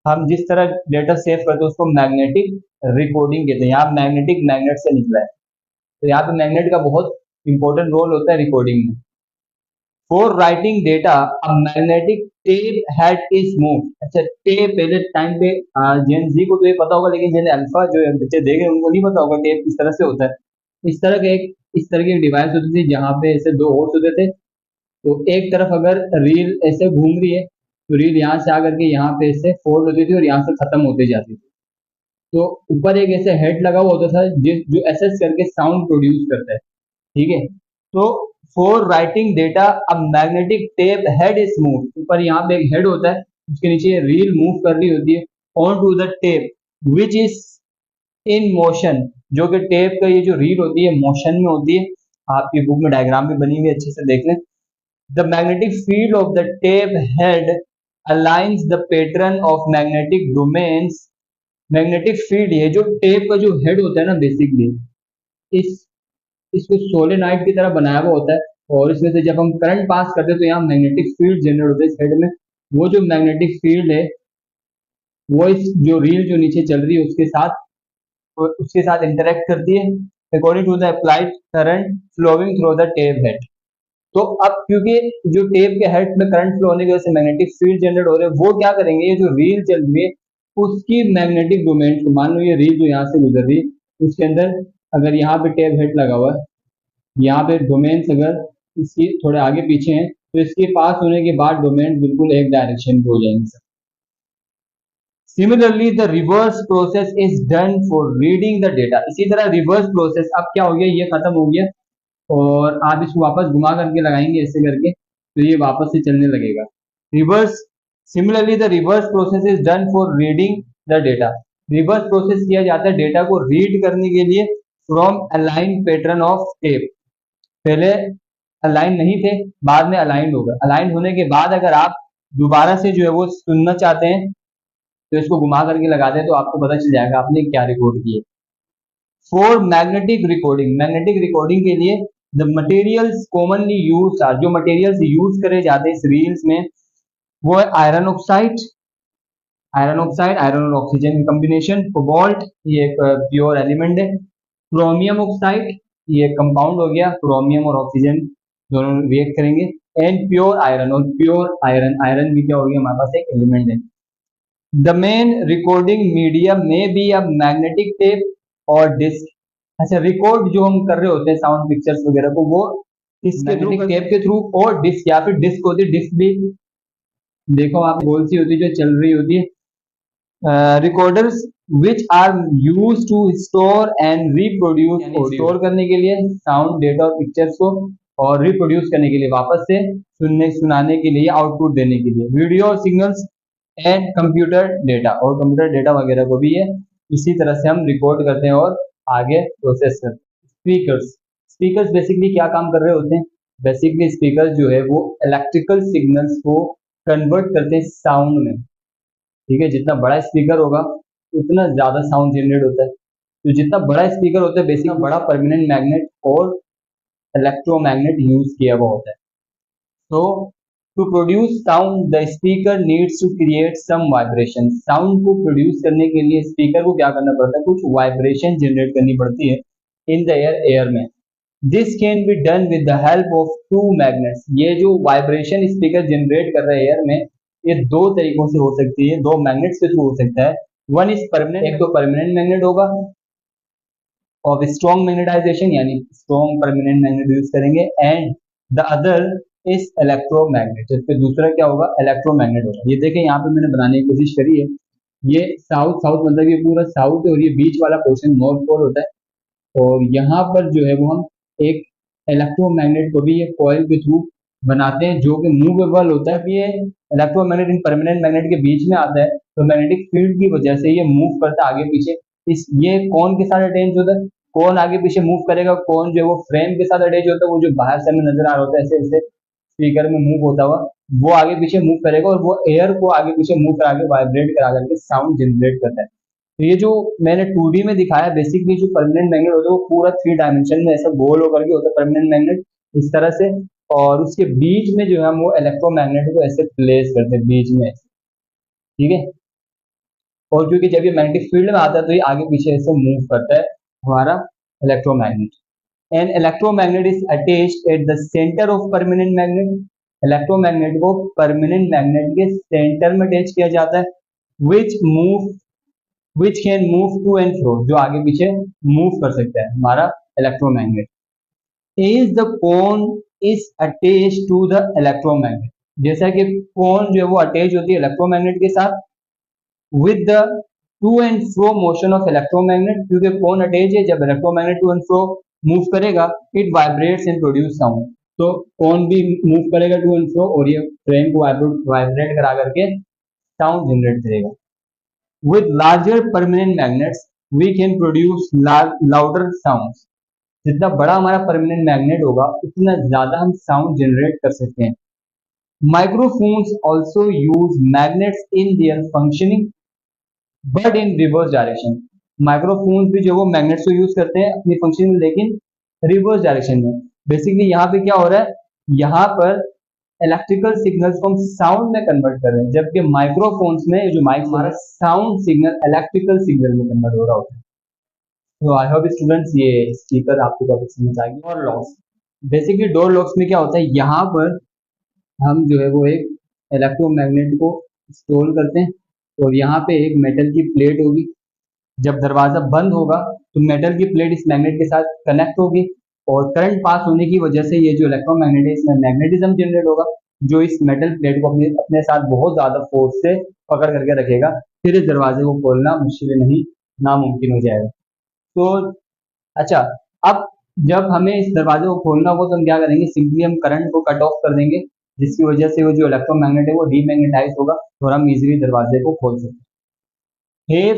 हम जिस तरह डेटा सेव करते हैं उसको मैग्नेटिक रिकॉर्डिंग कहते हैं। यहाँ मैग्नेट से निकला है, तो यहाँ पे मैग्नेट का बहुत इंपॉर्टेंट रोल होता है रिकॉर्डिंग में। For writing data a magnetic tape head is move. अच्छा, टेप पहले टाइम पे जेन जी को तो ये पता होगा, लेकिन जेन अल्फा जो बच्चे देख रहे हैं उनको नहीं पता होगा टेप किस तरह से होता है। इस तरह की एक डिवाइस होती थी जहाँ पे ऐसे दो होल्स होते थे, तो एक तरफ अगर रील ऐसे घूम रही है तो रील यहाँ से आकर के यहाँ पे से फोल्ड होती थी और यहाँ से खत्म होती जाती थी। तो ऊपर एक ऐसे हेड लगा हुआ होता था जो एसेस करके साउंड प्रोड्यूस करता है, ठीक है। तो for writing data a magnetic tape head is move, ऊपर यहाँ पे एक हेड होता है, उसके नीचे रील मूव कर रही होती है on to the tape which is in motion, जो कि टेप का ये जो रील होती है मोशन में होती है। आपकी बुक में डायग्राम भी बनी हुई है, अच्छे से देख लें। The magnetic field of the tape head aligns the pattern of magnetic domains. Magnetic field, ये जो टेप का जो हेड होता है ना, बेसिकली इस इसको सोलेनॉइड की तरह बनाया हुआ होता है, और इसमें से जब हम करंट पास करते हैं तो यहाँ मैग्नेटिक फील्ड जनरेट होता है इस हेड में। वो जो मैग्नेटिक फील्ड है वो इस जो रील जो नीचे चल रही है उसके साथ इंटरेक्ट करती है according to the applied current flowing through the tape head. तो अब क्योंकि जो टेप के हेड में करंट फ्लो होने की वजह से मैग्नेटिक फील्ड जनरेट हो रहे हैं, वो क्या करेंगे, ये जो रील चल रही है उसकी मैग्नेटिक डोमेन को, मान लो ये रील जो यहाँ से गुजर रही है उसके अंदर अगर यहाँ पे टेप हेड लगा हुआ है, यहाँ पे डोमेन्स अगर इसकी थोड़े आगे पीछे हैं तो इसके पास होने के बाद डोमेन बिल्कुल एक डायरेक्शन पे हो जाएंगे। Similarly the reverse process is done for reading the data. इसी तरह रिवर्स प्रोसेस, अब क्या हो गया, ये खत्म हो गया और आप इसको वापस घुमा करके लगाएंगे ऐसे करके तो ये वापस से चलने लगेगा। Reverse, similarly the reverse process is done for reading the data. Reverse process किया जाता है डेटा को रीड करने के लिए from align pattern of tape. पहले अलाइन नहीं थे, बाद में अलाइन होगा। अलाइन होने के बाद अगर आप दोबारा से जो है वो सुनना चाहते हैं तो इसको घुमा करके लगा दें तो आपको पता चल जाएगा आपने क्या रिकॉर्ड किए। For magnetic recording, magnetic recording के लिए the materials commonly use are, जो मटेरियल्स यूज करे जाते हैं इस रील्स में वो है आयरन ऑक्साइड, आयरन और ऑक्सीजन कॉम्बिनेशन। कोबाल्ट, ये एक प्योर एलिमेंट है। क्रोमियम ऑक्साइड, ये कंपाउंड हो गया, क्रोमियम और ऑक्सीजन दोनों रिएक्ट करेंगे। एंड प्योर आयरन, और प्योर आयरन, आयरन भी क्या हो गया हमारे पास एक एलिमेंट है। द मेन रिकॉर्डिंग मीडियम में बी अ मैग्नेटिक टेप और डिस्क। अच्छा, रिकॉर्ड जो हम कर रहे होते हैं साउंड पिक्चर्स वगैरह को, वो इसके थ्रू, टेप के थ्रू, और डिस्क या फिर डिस्क होती है। डिस्क भी देखो आप गोल सी होती है जो चल रही होती है। Recorders which are use to store and reproduce, store करने के लिए साउंड डेटा और पिक्चर्स को, और रिप्रोड्यूस करने के लिए वापस से सुनाने के लिए, आउटपुट देने के लिए। Video signals and computer data, और कंप्यूटर डेटा वगैरह को भी है इसी तरह से हम रिकॉर्ड करते हैं और आगे प्रोसेस करते हैं। स्पीकर्स, स्पीकर्स बेसिकली क्या काम कर रहे होते हैं, बेसिकली स्पीकर्स जो है वो इलेक्ट्रिकल सिग्नल्स को कन्वर्ट करते हैं साउंड में, ठीक है। जितना बड़ा स्पीकर होगा उतना ज्यादा साउंड जनरेट होता है। तो जितना बड़ा स्पीकर होता है बेसिकली बड़ा परमानेंट मैग्नेट और इलेक्ट्रोमैग्नेट यूज किया हुआ होता है। तो to produce sound the speaker needs to create some vibration. Sound को प्रोड्यूस करने के लिए स्पीकर को क्या करना पड़ता है, कुछ वाइब्रेशन जनरेट करनी पड़ती है इन द एयर में। This can be done with the help of two magnets. ये जो वाइब्रेशन स्पीकर जनरेट कर रहे हैं एयर में, ये दो तरीकों से हो सकती है, दो मैग्नेट्स के थ्रू हो सकता है। वन इज परमानेंट, एक तो परमानेंट मैग्नेट होगा ऑफ स्ट्रॉन्ग मैग्नेटाइजेशन, यानी स्ट्रॉन्ग परमानेंट मैग्नेट यूज करेंगे। And the other is electromagnet, जबकि दूसरा क्या होगा, इलेक्ट्रोमैग्नेट होगा। ये देखें यहाँ पे मैंने बनाने की कोशिश करी है, ये साउथ साउथ मतलब ये पूरा साउथ है और ये बीच वाला पोर्शन नॉर्थ पोल होता है। और यहाँ पर जो है वो हम एक इलेक्ट्रोमैग्नेट को भी ये कॉइल के थ्रू बनाते हैं जो कि मूवेबल होता है। ये इलेक्ट्रोमैग्नेट इन परमानेंट मैग्नेट के बीच में आता है, तो मैग्नेटिक फील्ड की वजह से ये मूव करता है आगे पीछे। इस ये कौन के साथ अटैच होता है, कौन आगे पीछे मूव करेगा, कौन जो है वो फ्रेम के साथ अटैच होता है, वो जो बाहर से हमें नजर आ रहा होता है ऐसे ऐसे स्पीकर में मूव होता हुआ, वो आगे पीछे मूव करेगा और वो एयर को आगे पीछे मूव करा के वाइब्रेट करा करके साउंड जनरेट करता है। तो ये जो मैंने 2D में दिखाया, बेसिकली जो परमानेंट मैग्नेट होता है वो पूरा 3 डायमेंशन में ऐसा गोल होकर के होता है परमानेंट मैग्नेट इस तरह से, और उसके बीच में जो है हम वो इलेक्ट्रोमैग्नेट को ऐसे प्लेस करते हैं बीच में, ठीक है। और क्योंकि जब ये मैग्नेटिक फील्ड में आता है तो ये आगे पीछे ऐसे मूव करता है हमारा electromagnet. An electromagnet is attached at the centre of permanent magnet. Electromagnet को परमानेंट मैग्नेट के सेंटर में अटैच किया जाता है। Which can move to and fro, जो आगे पीछे मूव कर सकता है हमारा electromagnet. Is the cone is attached to the electromagnet. जैसा कि कोन जो है वो अटैच होती है इलेक्ट्रोमैग्नेट के साथ with the to and fro motion of electromagnet, क्योंकि कोन अटैच है, जब electromagnet to and fro move करेगा it vibrates and produce sound, तो कोन भी मूव करेगा टू एंड फ्रो और ये फ्रेम को वाइब्रेट करा करके साउंड जनरेट करेगा। With larger permanent magnets we can produce louder sounds, जितना बड़ा हमारा परमानेंट मैग्नेट होगा उतना ज्यादा हम साउंड जनरेट कर सकते हैं। Microphones also use magnets in their functioning but in reverse direction. Microphones भी जो वो मैग्नेट्स को यूज करते हैं अपनी फंक्शन में, लेकिन रिवर्स डायरेक्शन में। बेसिकली यहाँ पे क्या हो रहा है, यहाँ पर इलेक्ट्रिकल सिग्नल्स को हम साउंड में कन्वर्ट कर रहे हैं, जबकि माइक्रोफोन्स में जो माइक हमारा साउंड सिग्नल इलेक्ट्रिकल सिग्नल में कन्वर्ट हो रहा होता है। तो आई होप स्टूडेंट्स ये स्पीकर आपको टॉपिक समझ आ गई। Door locks, basically door locks में क्या होता है, यहाँ पर हम जो है वो एक इलेक्ट्रोमैग्नेट को स्टोर करते हैं और यहाँ पे एक मेटल की प्लेट होगी। जब दरवाज़ा बंद होगा तो मेटल की प्लेट इस मैग्नेट के साथ कनेक्ट होगी और करंट पास होने की वजह से ये जो इलेक्ट्रोमैग्नेट है इसमें मैग्नेटिज्म जनरेट होगा, जो इस मेटल प्लेट को अपने साथ बहुत ज़्यादा फोर्स से पकड़ करके रखेगा। फिर इस दरवाजे को खोलना मुश्किल नहीं, नामुमकिन हो जाएगा। तो अच्छा, अब जब हमें इस दरवाजे को खोलना हो तो हम क्या करेंगे, सिंपली हम करंट को कट ऑफ कर देंगे, जिसकी वजह से वो जो इलेक्ट्रोमैग्नेट है वो डीमैग्नेटाइज होगा और हम इजीली दरवाजे को खोल सकते हैं।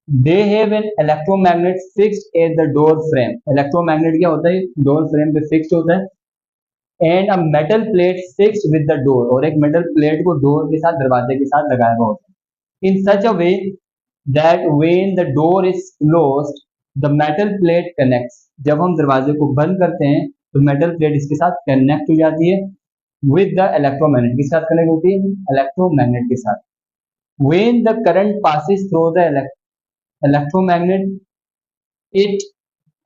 They have an electromagnet fixed at the door frame, electromagnet क्या होता है, डोर फ्रेम पे फिक्स्ड होता है। And a metal plate fixed with the door, और एक मेटल प्लेट को डोर के साथ दरवाजे के साथ लगाया हुआ होता है। In such a way that when the door is closed the metal plate connects, जब हम दरवाजे को बंद करते हैं तो मेटल प्लेट इसके साथ कनेक्ट हो जाती है विद द इलेक्ट्रोमैग्नेट, किसके साथ कनेक्ट होती है, इलेक्ट्रोमैग्नेट के साथ। When the current passes through the electromagnet it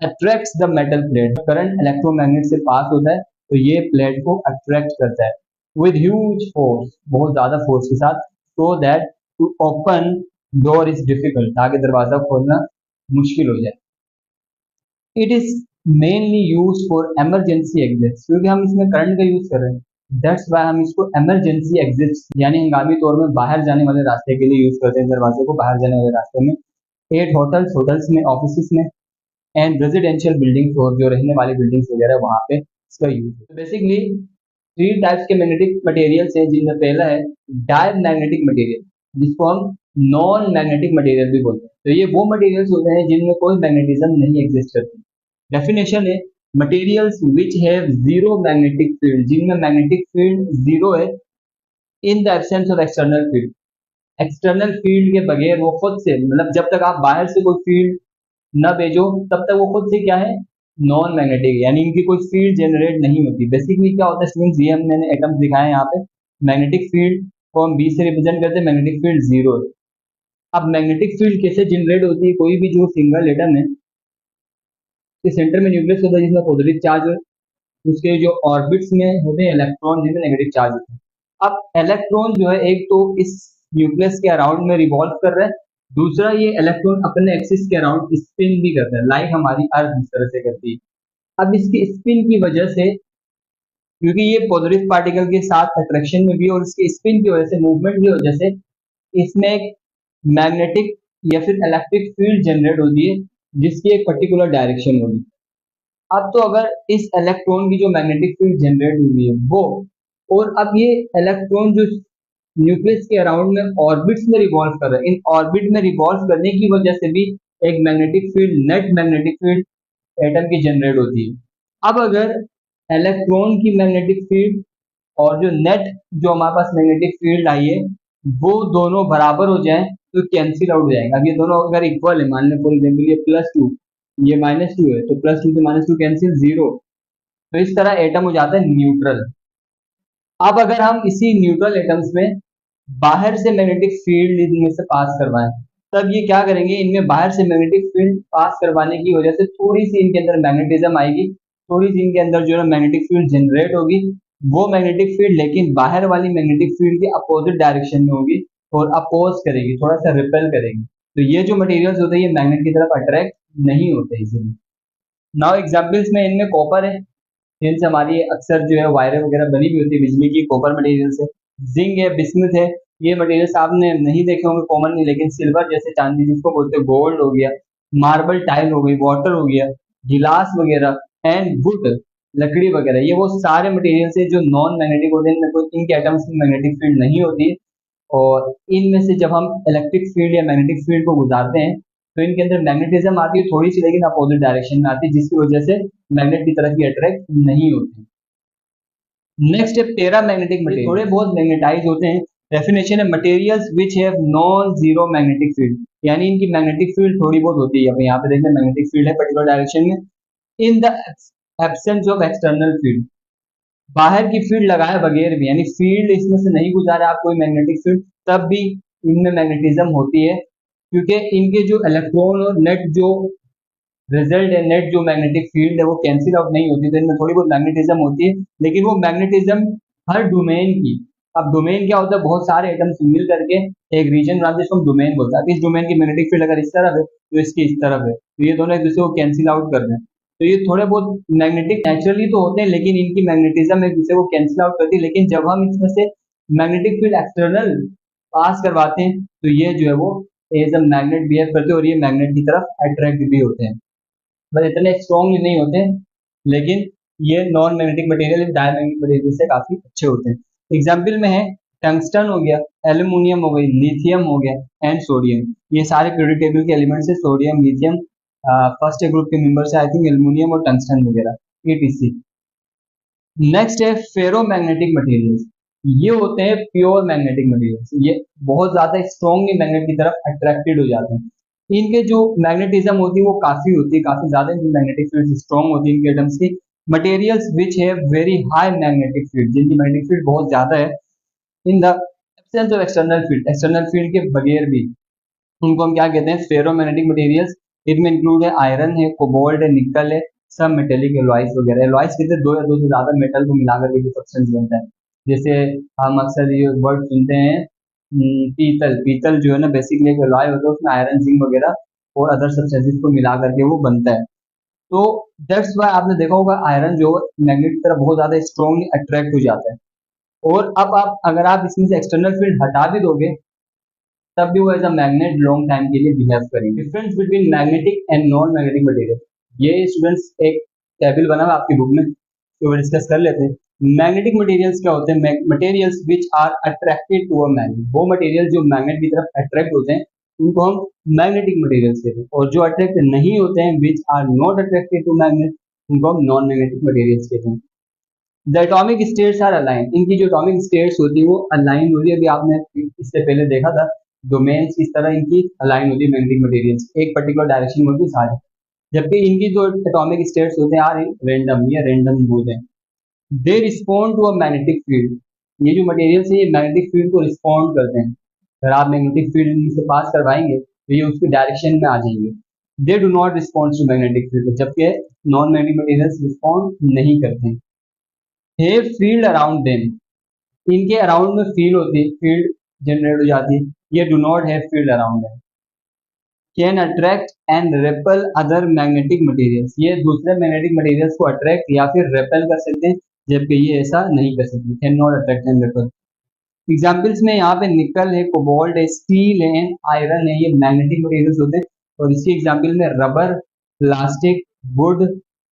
attracts the metal plate, current electromagnet से पास होता है तो ये प्लेट को अट्रैक्ट करता है विद ह्यूज फोर्स, बहुत ज्यादा फोर्स के साथ, so that to open door is difficult, ताकि दरवाजा खोलना मुश्किल हो जाए। It is mainly use for emergency exits, क्योंकि हम इसमें करंट का यूज कर रहे हैं, दैट्स वाई हम इसको इमरजेंसी एग्जिट्स यानी हंगामी तौर में बाहर जाने वाले रास्ते के लिए यूज करते हैं, दरवाजे को बाहर जाने वाले रास्ते में। एट होटल्स में, ऑफिस में एंड रेजिडेंशियल बिल्डिंग्स और जो रहने वाली बिल्डिंग्स वगैरह वहाँ पे इसका यूज है। बेसिकली 3 टाइप्स के मैग्नेटिक मटेरियल्स हैं, जिनमें पहला है डायमैग्नेटिक मटेरियल, जिसको हम नॉन मैग्नेटिक मटेरियल भी बोलते हैं। तो ये वो मटेरियल्स होते हैं जिनमें कोई मैग्नेटिज्म नहीं एग्जिस्ट करती। डेफिनेशन है materials which have zero magnetic field, जिनमें मैग्नेटिक फील्ड जीरो है, in the absence of external field, external field के बगैर वो खुद से, मतलब जब तक आप बाहर से कोई फील्ड न भेजो तब तक वो खुद से क्या है, नॉन मैग्नेटिक, यानी इनकी कोई फील्ड जनरेट नहीं होती। बेसिकली क्या होता है स्टूडेंट्स, ये मैंने एटम्स दिखाए हैं यहाँ पे, मैग्नेटिक फील्ड को हम बी से रिप्रेजेंट करते हैं, मैग्नेटिक फील्ड जीरो है। अब मैग्नेटिक फील्ड कैसे जनरेट होती है, कोई भी जो सिंगल एटम है के सेंटर में न्यूक्लियस होता है जिसमें पॉजिटिव चार्ज है, उसके जो ऑर्बिट्स में होते हैं इलेक्ट्रॉन जिनमें नेगेटिव चार्ज होते हैं। अब इलेक्ट्रॉन जो है एक तो इस न्यूक्लियस के अराउंड में रिवॉल्व कर रहा है, दूसरा ये इलेक्ट्रॉन अपने एक्सिस के अराउंड स्पिन भी करता है, लाइक हमारी अर्थ जिस तरह से करती है। अब इसकी स्पिन की वजह से, क्योंकि ये पॉजिटिव पार्टिकल के साथ अट्रैक्शन में भी और इसके स्पिन की वजह से, मूवमेंट की वजह से इसमें एक मैग्नेटिक या फिर इलेक्ट्रिक फील्ड जनरेट होती है जिसकी एक पर्टिकुलर डायरेक्शन होगी। अब तो अगर इस इलेक्ट्रॉन की जो मैग्नेटिक फील्ड जनरेट हुई है वो, और अब ये इलेक्ट्रॉन जो न्यूक्लियस के अराउंड में ऑर्बिट्स में रिवॉल्व कर रहा है, इन ऑर्बिट में रिवॉल्व करने की वजह से भी एक magnetic field, net magnetic field atom की जनरेट होती है। अब अगर इलेक्ट्रॉन की मैग्नेटिक फील्ड और जो नेट जो हमारे पास मैग्नेटिक फील्ड आई है वो दोनों बराबर हो जाए तो कैंसिल आउट हो जाएगा। अब ये दोनों अगर इक्वल है, मान लें फॉर एग्जाम्पल ये +2 ये -2 है, तो +2 से -2 कैंसिल 0, तो इस तरह एटम हो जाता है न्यूट्रल। अब अगर हम इसी न्यूट्रल एटम्स में बाहर से मैग्नेटिक फील्ड इनमें से पास करवाएं, तब ये क्या करेंगे, इनमें बाहर से मैग्नेटिक फील्ड पास करवाने की वजह से थोड़ी सी इनके अंदर मैग्नेटिज्म आएगी, थोड़ी सी इनके अंदर जो है मैग्नेटिक फील्ड जनरेट होगी। वो मैग्नेटिक फील्ड लेकिन बाहर वाली मैग्नेटिक फील्ड के अपोजिट डायरेक्शन में होगी और अपोज करेगी, थोड़ा सा रिपेल करेगी। तो ये जो मटेरियल्स होते हैं ये मैग्नेट की तरफ अट्रैक्ट नहीं होते इजीली। नाउ एग्जांपल्स में इनमें कॉपर है, जिनसे हमारी अक्सर जो है वायरें वगैरह बनी हुई होती है बिजली की, कॉपर मटेरियल से। जिंक है, बिस्मुथ है, ये मटेरियल्स आपने नहीं देखे होंगे कॉमन नहीं, लेकिन सिल्वर जैसे चांदी जिसको बोलते हैं, गोल्ड हो गया, मार्बल टाइल हो गई, वाटर हो गया, गिलास वगैरह एंड वुड, लकड़ी वगैरह, ये वो सारे मटेरियल्स है जो नॉन मैग्नेटिक होते हैं, इनमें कोई इनके एटम्स में मैग्नेटिक फील्ड नहीं होती। और इनमें से जब हम इलेक्ट्रिक फील्ड या मैग्नेटिक फील्ड को गुजारते हैं तो इनके अंदर मैग्नेटिज्म आती है थोड़ी सी, लेकिन अपोजिट डायरेक्शन में आती है, जिसकी वजह से मैग्नेट की तरफ ये अट्रैक्ट नहीं होती। नेक्स्ट है पैरा मैग्नेटिक मटेरियल, थोड़े बहुत मैग्नेटाइज होते हैं। डेफिनेशन है materials which have non zero magnetic field, यानी इनकी मैग्नेटिक फील्ड थोड़ी बहुत होती है। अब यहाँ पे देखते हैं मैग्नेटिक फील्ड है पर्टिकुलर डायरेक्शन में, in the absence of external field, बाहर की फील्ड लगाए बगैर भी, यानी फील्ड इसमें से नहीं गुजारा आप कोई मैग्नेटिक फील्ड, तब भी इनमें मैग्नेटिज्म होती है, क्योंकि इनके जो इलेक्ट्रॉन और नेट जो रिजल्ट है, नेट जो मैग्नेटिक फील्ड है वो कैंसिल आउट नहीं होती, तो इनमें थोड़ी बहुत मैग्नेटिज्म होती है, लेकिन वो मैग्नेटिज्म हर डोमेन की। अब डोमेन क्या होता है, बहुत सारे एटम्स मिल करके एक रीजन बनाते हैं, जिसको हम डोमेन बोलते हैं। इस डोमेन की मैग्नेटिक फील्ड अगर इस तरफ है तो इसकी इस तरफ है, तो ये दोनों एक दूसरे को कैंसिल आउट कर रहे हैं। तो ये थोड़े बहुत मैग्नेटिक नेचुरली तो होते हैं, लेकिन इनकी मैग्नेटिज्म एक दूसरे को कैंसिल आउट करती है। लेकिन जब हम इसमें से मैग्नेटिक फील्ड एक्सटर्नल पास करवाते हैं तो ये जो है वो एज अ मैग्नेट बिहेव करते हैं और ये मैग्नेट की तरफ अट्रैक्ट भी होते हैं। बस इतने स्ट्रॉन्ग नहीं होते, लेकिन ये non magnetic material diamagnetic material से काफी अच्छे होते हैं। एग्जाम्पल में है टंगस्टन हो गया, एल्यूमिनियम हो गई, लिथियम हो गया एंड सोडियम। ये सारे पीरियोडिक टेबल के एलिमेंट्स है, सोडियम, लिथियम फर्स्ट ग्रुप के मेंबर्स है, आई थिंक एल्यूमिनियम और टंगस्टन वगैरह etc। नेक्स्ट है फेरोमैग्नेटिक मटेरियल्स, ये होते हैं प्योर मैग्नेटिक मटेरियल्स, ये बहुत ज्यादा स्ट्रॉन्गली मैग्नेट की तरफ अट्रैक्टेड हो जाते हैं। इनके जो मैग्नेटिज्म होती है वो काफी होती है, काफी ज्यादा इनकी मैग्नेटिक फील्ड स्ट्रॉन्ग होती है इनके एटम्स की। Materials which have very high magnetic field, जिनकी मैग्नेटिक फील्ड बहुत ज्यादा है, in the absence of external field, external field के बगैर भी, उनको हम क्या कहते हैं, फेरोमैग्नेटिक मटेरियल्स। इनमें इंक्लूड है आयरन है, कोबाल्ट है, निकल है, सब मेटेलिक एलॉयज वगैरह। एलॉयज कहते हैं दो या दो से ज्यादा मेटल को मिलाकर के जो सब्सटेंस बनता है। जैसे हम अक्सर ये वर्ड सुनते हैं पीतल, पीतल जो है ना बेसिकली एक एलॉय होता है, उसमें आयरन, जिंक वगैरह और अदर सब्सटेंसेस को मिला करके वो बनता है। तो दैट्स वाई आपने देखा होगा आयरन जो मैग्नेट की तरफ बहुत ज्यादा स्ट्रॉन्गली अट्रैक्ट हो जाता है। और अब आप अगर आप इसमें से एक्सटर्नल फील्ड हटा भी दोगे तब भी वो as a magnet long time के लिए बिहेव करेंगे। Difference between magnetic and non magnetic material, ये स्टूडेंट्स एक टेबल बना हुआ आपकी बुक में, तो डिस्कस कर लेते हैं। मैग्नेटिक मटेरियल्स क्या होते हैं, materials which are attracted to a magnet, वो मटेरियल जो मैग्नेट की तरफ अट्रैक्ट होते हैं उनको हम मैग्नेटिक मटेरियल्स कहते हैं, और जो अट्रैक्ट नहीं होते हैं which are not attracted to magnet, उनको हम नॉन मैग्नेटिक मटेरियल्स कहते हैं। The atomic states are align, इनकी जो एटॉमिक स्टेट्स होती है वो अलाइन होती है। अभी आपने इससे पहले देखा था डोमेन्स किस तरह इनकी अलाइन होती है मैग्नेटिक मटेरियल्स, एक पर्टिकुलर डायरेक्शन में होती है सारी, जबकि इनकी जो एटॉमिक स्टेट्स होते हैं आर रैंडम, ये रैंडम होते हैं। They respond to a magnetic field, ये जो मटेरियल्स है ये मैग्नेटिक फील्ड को रिस्पॉन्ड करते हैं। अगर आप मैग्नेटिक फील्ड इनसे पास करवाएंगे तो ये उसकी डायरेक्शन में आ जाएंगे। They do not respond to magnetic field, जबकि नॉन मैग्नेटिक मटेरियल्स रिस्पॉन्ड नहीं करते हैं। हैव फील्ड अराउंड देम, इनके अराउंड में फील्ड होती है, फील्ड जनरेट हो जाती है। ये do not have field around them. Can attract and repel other magnetic materials, ये दूसरे मैग्नेटिक मटेरियल्स को अट्रैक्ट या फिर रेपल कर सकते हैं, जबकि ये ऐसा नहीं कर सकते। Can not attract and REPL. Examples में यहाँ पे निकल है, कोबाल्ट है, स्टील है, आयरन है, ये मैग्नेटिक मटेरियल्स होते हैं। और इसके एग्जाम्पल में rubber, plastic, wood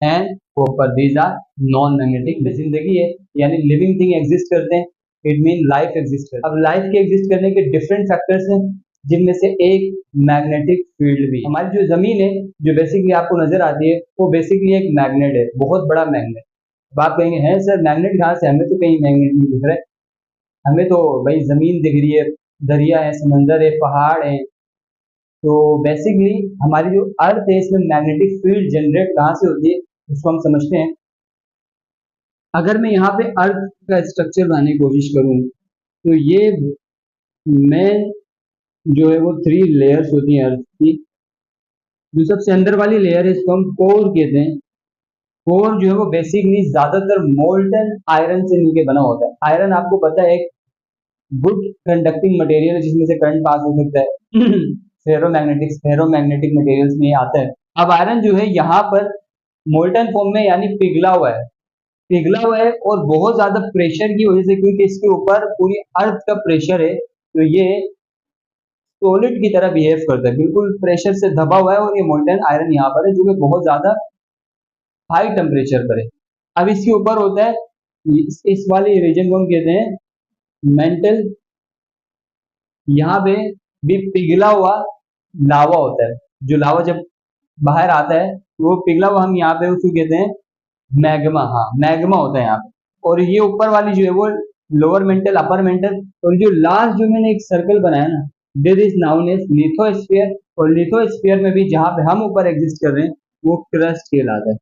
and copper, these are non magnetic. जिंदगी है यानी लिविंग थिंग एग्जिस्ट करते हैं, इट मीन लाइफ एग्जिस्ट करते हैं। अब लाइफ के एग्जिस्ट करने के डिफरेंट फैक्टर्स हैं, जिनमें से एक मैग्नेटिक फील्ड भी। हमारी जो जमीन है जो बेसिकली आपको नजर आती है वो बेसिकली एक मैग्नेट है, बहुत बड़ा मैग्नेट। अब आप कहेंगे हैं सर मैग्नेट कहाँ से, हमें तो कहीं मैग्नेट नहीं दिख रहा है, हमें तो भाई जमीन दिख रही है, दरिया है, समंदर है, पहाड़ है। तो बेसिकली हमारी जो अर्थ है इसमें मैग्नेटिक फील्ड जनरेट कहाँ से होती है उसको हम समझते हैं। अगर मैं यहाँ पे अर्थ का स्ट्रक्चर बनाने की कोशिश करूँ तो ये मेन जो है वो 3 लेयर्स होती हैं अर्थ की। जो सबसे अंदर वाली लेयर है इसको हम कोर कहते हैं। कोर जो है वो बेसिकली ज्यादातर मोल्टन आयरन से मिलकर बना होता है। आयरन आपको पता है एक गुड कंडक्टिंग मटेरियल है जिसमें से करंट पास हो सकता है। फेरोमैग्नेटिक मटेरियल्स में आता है। अब आयरन जो है यहाँ पर मोल्टन फॉर्म में यानी पिघला हुआ है, पिघला हुआ है और बहुत ज्यादा प्रेशर की वजह से, क्योंकि इसके ऊपर पूरी अर्थ का प्रेशर है, तो ये सॉलिड की तरह बिहेव करता है, बिल्कुल प्रेशर से दबा हुआ है। और ये मोल्टन आयरन यहाँ पर है जो कि बहुत ज्यादा हाई टेम्परेचर पर है। अब इसके ऊपर होता है इस वाले रीजन को हम कहते हैं मेंटल। यहाँ पे भी पिघला हुआ लावा होता है, जो लावा जब बाहर आता है तो वो पिघला हुआ हम यहाँ पे उसको कहते हैं मैग्मा। हाँ, मैग्मा होता है यहाँ पे। और ये ऊपर वाली जो है वो लोअर मेंटल, अपर मेंटल, और जो लास्ट जो मैंने एक सर्कल बनाया ना, this is known as lithosphere. और लिथोस्फीयर में भी जहाँ पे हम ऊपर एग्जिस्ट कर रहे हैं वो क्रस्ट कहलाता है,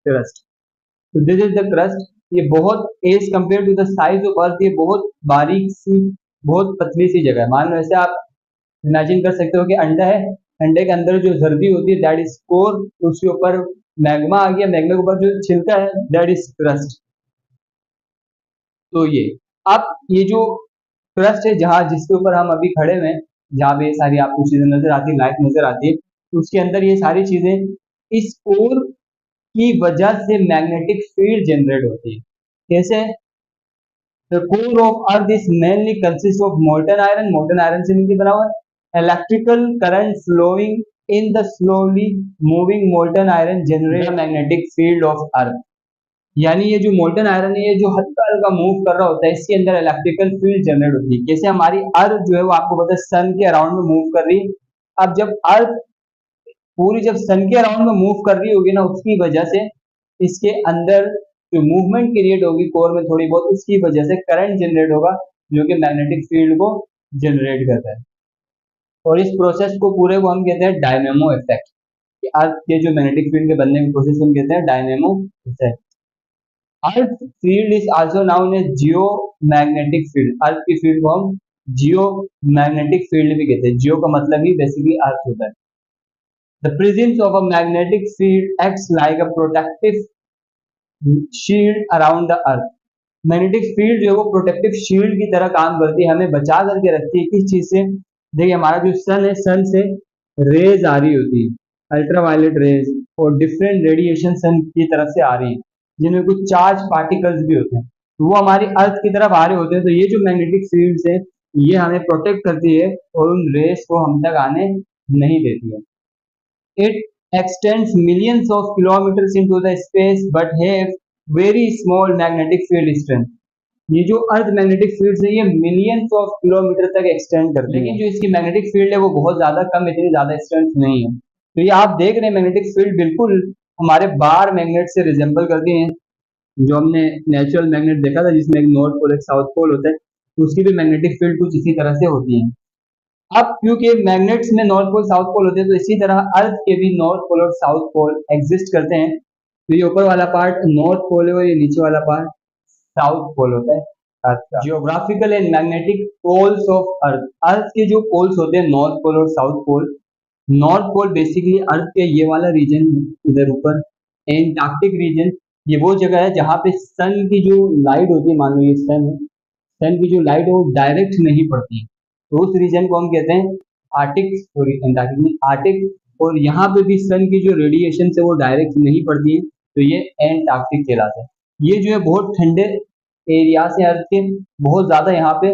क्रस्ट। तो दिस इज द क्रस्ट। ये बहुत as compare to the size of earth, ये बहुत बारीक सी, बहुत पतली सी जगह है। मान लो ऐसे आप इमेजिन कर सकते हो कि अंडा है, अंडे के अंदर जो जर्दी होती है दैट इज कोर, उसके ऊपर मैग्मा आ गया, मैग्मा के ऊपर जो छिलका है दैट इज क्रस्ट। तो ये अब ये जो क्रस्ट है जहाँ जिसके ऊपर हम अभी खड़े हुए हैं, जहाँ पे सारी आपको चीजें नजर आती है, लाइट नजर आती है, तो उसके अंदर ये सारी चीजें इस कोर की वजह से मैग्नेटिक फील्ड जनरेट होती है। कैसे? The core of earth is mainly consist of molten iron, molten iron से मिलकर बना हुआ है। Electrical current flowing in the slowly moving molten iron generate magnetic field of earth. यानी ये जो मोल्टन आयरन है, ये जो हल्का हल्का मूव कर रहा होता है, इसके अंदर इलेक्ट्रिकल फील्ड जनरेट होती है। जैसे हमारी अर्थ जो है वो आपको पता है सन के अराउंड में मूव कर रही है। अब जब अर्थ पूरी जब सन के अराउंड में मूव कर रही होगी ना, उसकी वजह से इसके अंदर जो मूवमेंट क्रिएट होगी कोर में थोड़ी बहुत, उसकी वजह से करंट जनरेट होगा जो कि मैग्नेटिक फील्ड को जनरेट करता है। और इस प्रोसेस को पूरे को हम कहते हैं डायनेमो इफेक्ट। अर्थ के जो मैग्नेटिक फील्ड के बनने के प्रोसेस को हम कहते हैं dynamo effect. Earth field is also known as geomagnetic field. Earth की फील्ड को हम जियो मैग्नेटिक फील्ड भी कहते हैं। जियो का मतलब ही बेसिकली अर्थ होता है। The presence of a magnetic field acts like a protective shield around the earth. Magnetic field जो है वो प्रोटेक्टिव शील्ड की तरह काम करती है, हमें बचा करके रखती है किस चीज से? देखिए हमारा जो सन है, सन से रेज आ रही होती है, अल्ट्रावायलेट रेज और डिफरेंट रेडिएशन सन की तरफ से आ रही है, जिनमें कुछ चार्ज पार्टिकल्स भी होते हैं, तो वो हमारी अर्थ की तरफ आ रहे होते हैं। तो ये जो मैग्नेटिक फील्ड है ये हमें प्रोटेक्ट करती है और उन रेस को हम तक आने नहीं देती है। It extends millions of kilometers into the space but have very small magnetic field strength. ये जो अर्थ मैग्नेटिक फील्ड है ये मिलियंस ऑफ किलोमीटर तक एक्सटेंड करती है, लेकिन जो इसकी मैग्नेटिक फील्ड है वो बहुत ज्यादा कम, इतनी ज्यादा स्ट्रेंथ नहीं है। तो ये आप देख रहे हैं मैग्नेटिक फील्ड बिल्कुल हमारे बार मैग्नेट से रिजेंबल करती है। जो हमने नेचुरल मैग्नेट देखा था जिसमें एक नॉर्थ पोल एक साउथ पोल होता है, तो उसकी भी मैग्नेटिक फील्ड कुछ इसी तरह से होती है। अब क्योंकि मैग्नेट्स में नॉर्थ पोल साउथ पोल होते हैं, तो इसी तरह अर्थ के भी नॉर्थ पोल और साउथ पोल एग्जिस्ट करते हैं। तो ये ऊपर वाला पार्ट नॉर्थ पोल है और ये नीचे वाला पार्ट साउथ पोल होता है अर्थ का। Geographical and magnetic poles of earth. Earth के जो पोल्स होते हैं नॉर्थ पोल और south pole, north pole basically earth के ये वाला रीजन इधर ऊपर एंटार्क्टिक रीजन, ये वो जगह है जहाँ पे सन की जो लाइट होती है, मान लो ये सन है, सन की जो लाइट है वो डायरेक्ट नहीं पड़ती है, तो उस रीजन को हम कहते हैं आर्टिक, सॉरी एंटार्क्टिक नहीं आर्टिक। और यहाँ पे भी सन की जो रेडिएशन है वो डायरेक्ट नहीं पड़ती है, तो ये एंटार्क्टिक कहलाता है। ये जो है बहुत ठंडे एरिया से अर्थ के, बहुत ज्यादा यहाँ पे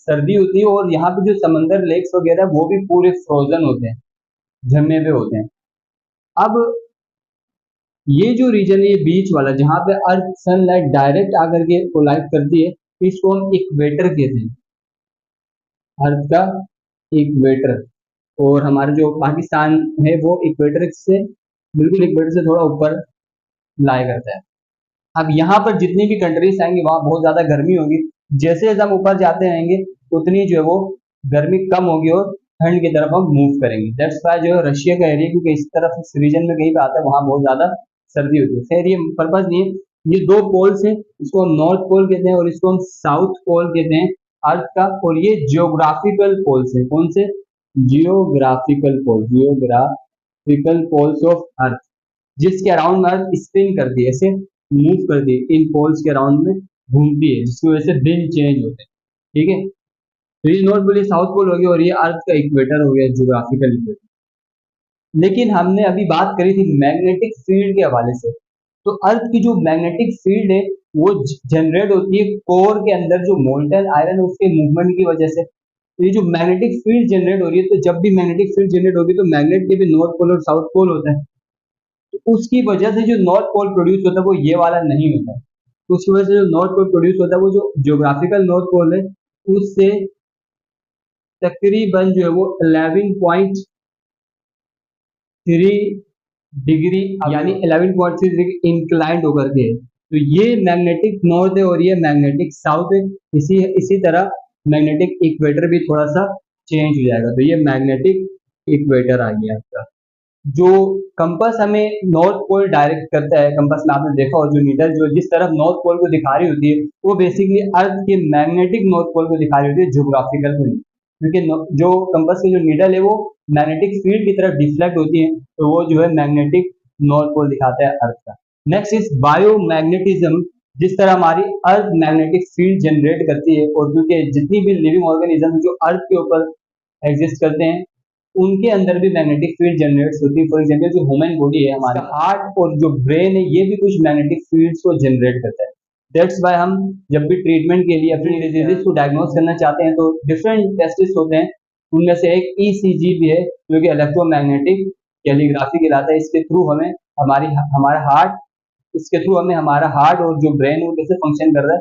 सर्दी होती है और यहाँ पे जो समंदर लेक्स वगैरह वो भी पूरे फ्रोजन होते हैं, जमे हुए होते हैं। अब ये जो रीजन है ये बीच वाला जहाँ पे अर्थ सनलाइट डायरेक्ट आकर के कोलाइड करती है, इसको हम इक्वेटर कहते हैं, अर्थ का इक्वेटर। और हमारा जो पाकिस्तान है वो इक्वेटर से बिल्कुल इक्वेटर से थोड़ा ऊपर लाई करता है। अब यहाँ पर जितनी भी कंट्रीज आएंगी वहां बहुत ज्यादा गर्मी होगी, जैसे जैसे हम ऊपर जाते रहेंगे उतनी जो है वो गर्मी कम होगी और ठंड की तरफ हम मूव करेंगे। दैट्स वाई जो है रशिया का एरिया क्योंकि इस तरफ इस रीजन में कहीं पे आता है वहां बहुत ज्यादा सर्दी होती है। खैर ये पर्पज नहीं है। ये दो पोल्स हैं, इसको हम नॉर्थ पोल कहते हैं और इसको हम साउथ पोल कहते हैं अर्थ का। और ये जियोग्राफिकल पोल्स है, कौन से? Geographical pole, geographical poles of earth, जिसके अराउंड अर्थ स्पिन करती है, ऐसे मूव करती है, इन पोल्स के अराउंड में घूमती है, जिसकी वजह से दिन चेंज होते हैं। ठीक है, तो ये नॉर्थ पोल साउथ पोल हो गया और ये अर्थ का इक्वेटर हो गया, जियोग्राफिकल इक्वेटर। लेकिन हमने अभी बात करी थी मैग्नेटिक फील्ड के हवाले से, तो अर्थ की जो मैग्नेटिक फील्ड है वो जनरेट होती है कोर के अंदर जो मोल्टन आयरन है उसके मूवमेंट की वजह से। तो ये जो मैग्नेटिक फील्ड जनरेट हो रही है, तो जब भी मैग्नेटिक फील्ड जनरेट होगी तो मैग्नेट के भी नॉर्थ पोल और साउथ पोल होता है, तो उसकी वजह से जो नॉर्थ पोल प्रोड्यूस होता है वो ये वाला नहीं होता है। तो उसकी वजह से जो नॉर्थ पोल प्रोड्यूस होता है वो जो ज्योग्राफिकल नॉर्थ पोल है उससे तकरीबन जो है वो 11.3 डिग्री यानी 11.3 डिग्री इंक्लाइंड होकर के है। तो ये मैग्नेटिक नॉर्थ है और ये मैग्नेटिक साउथ है। इसी तरह मैग्नेटिक इक्वेटर भी थोड़ा सा चेंज हो जाएगा। तो ये मैग्नेटिक इक्वेटर आ गया आपका। जो कंपास हमें नॉर्थ पोल डायरेक्ट करता है, कंपास में आपने देखा, और जो नीडल जो जिस तरफ नॉर्थ पोल को दिखा रही होती है वो बेसिकली अर्थ के मैग्नेटिक नॉर्थ पोल को दिखा रही होती है, ज्योग्राफिकल को नहीं। क्योंकि जो कंपास की जो नीडल है वो मैग्नेटिक फील्ड की तरफ डिफ्लेक्ट होती है, तो वो जो है मैग्नेटिक नॉर्थ पोल दिखाता है अर्थ का। Next is biomagnetism. जिस तरह हमारी अर्थ मैग्नेटिक फील्ड जनरेट करती है, और क्योंकि जितनी भी लिविंग ऑर्गेनिज्म जो अर्थ के ऊपर एग्जिस्ट करते हैं उनके अंदर भी मैग्नेटिक फील्ड जनरेट होती है। फॉर एग्जाम्पल जो ह्यूमन बॉडी है, हमारा हार्ट और जो ब्रेन है, ये भी कुछ मैग्नेटिक फील्ड्स को जनरेट करता है। दैट्स वाई हम जब भी ट्रीटमेंट के लिए अपनी डिजीजेस को डायग्नोज करना चाहते हैं तो डिफरेंट टेस्ट्स होते हैं। उनमें से एक ECG भी है जो कि इलेक्ट्रोमैग्नेटिक कैलिग्राफी कहलाता है। इसके थ्रू हमें हमारा हार्ट इसके थ्रू हमें हमारा हार्ट और जो ब्रेन वो कैसे फंक्शन कर रहा है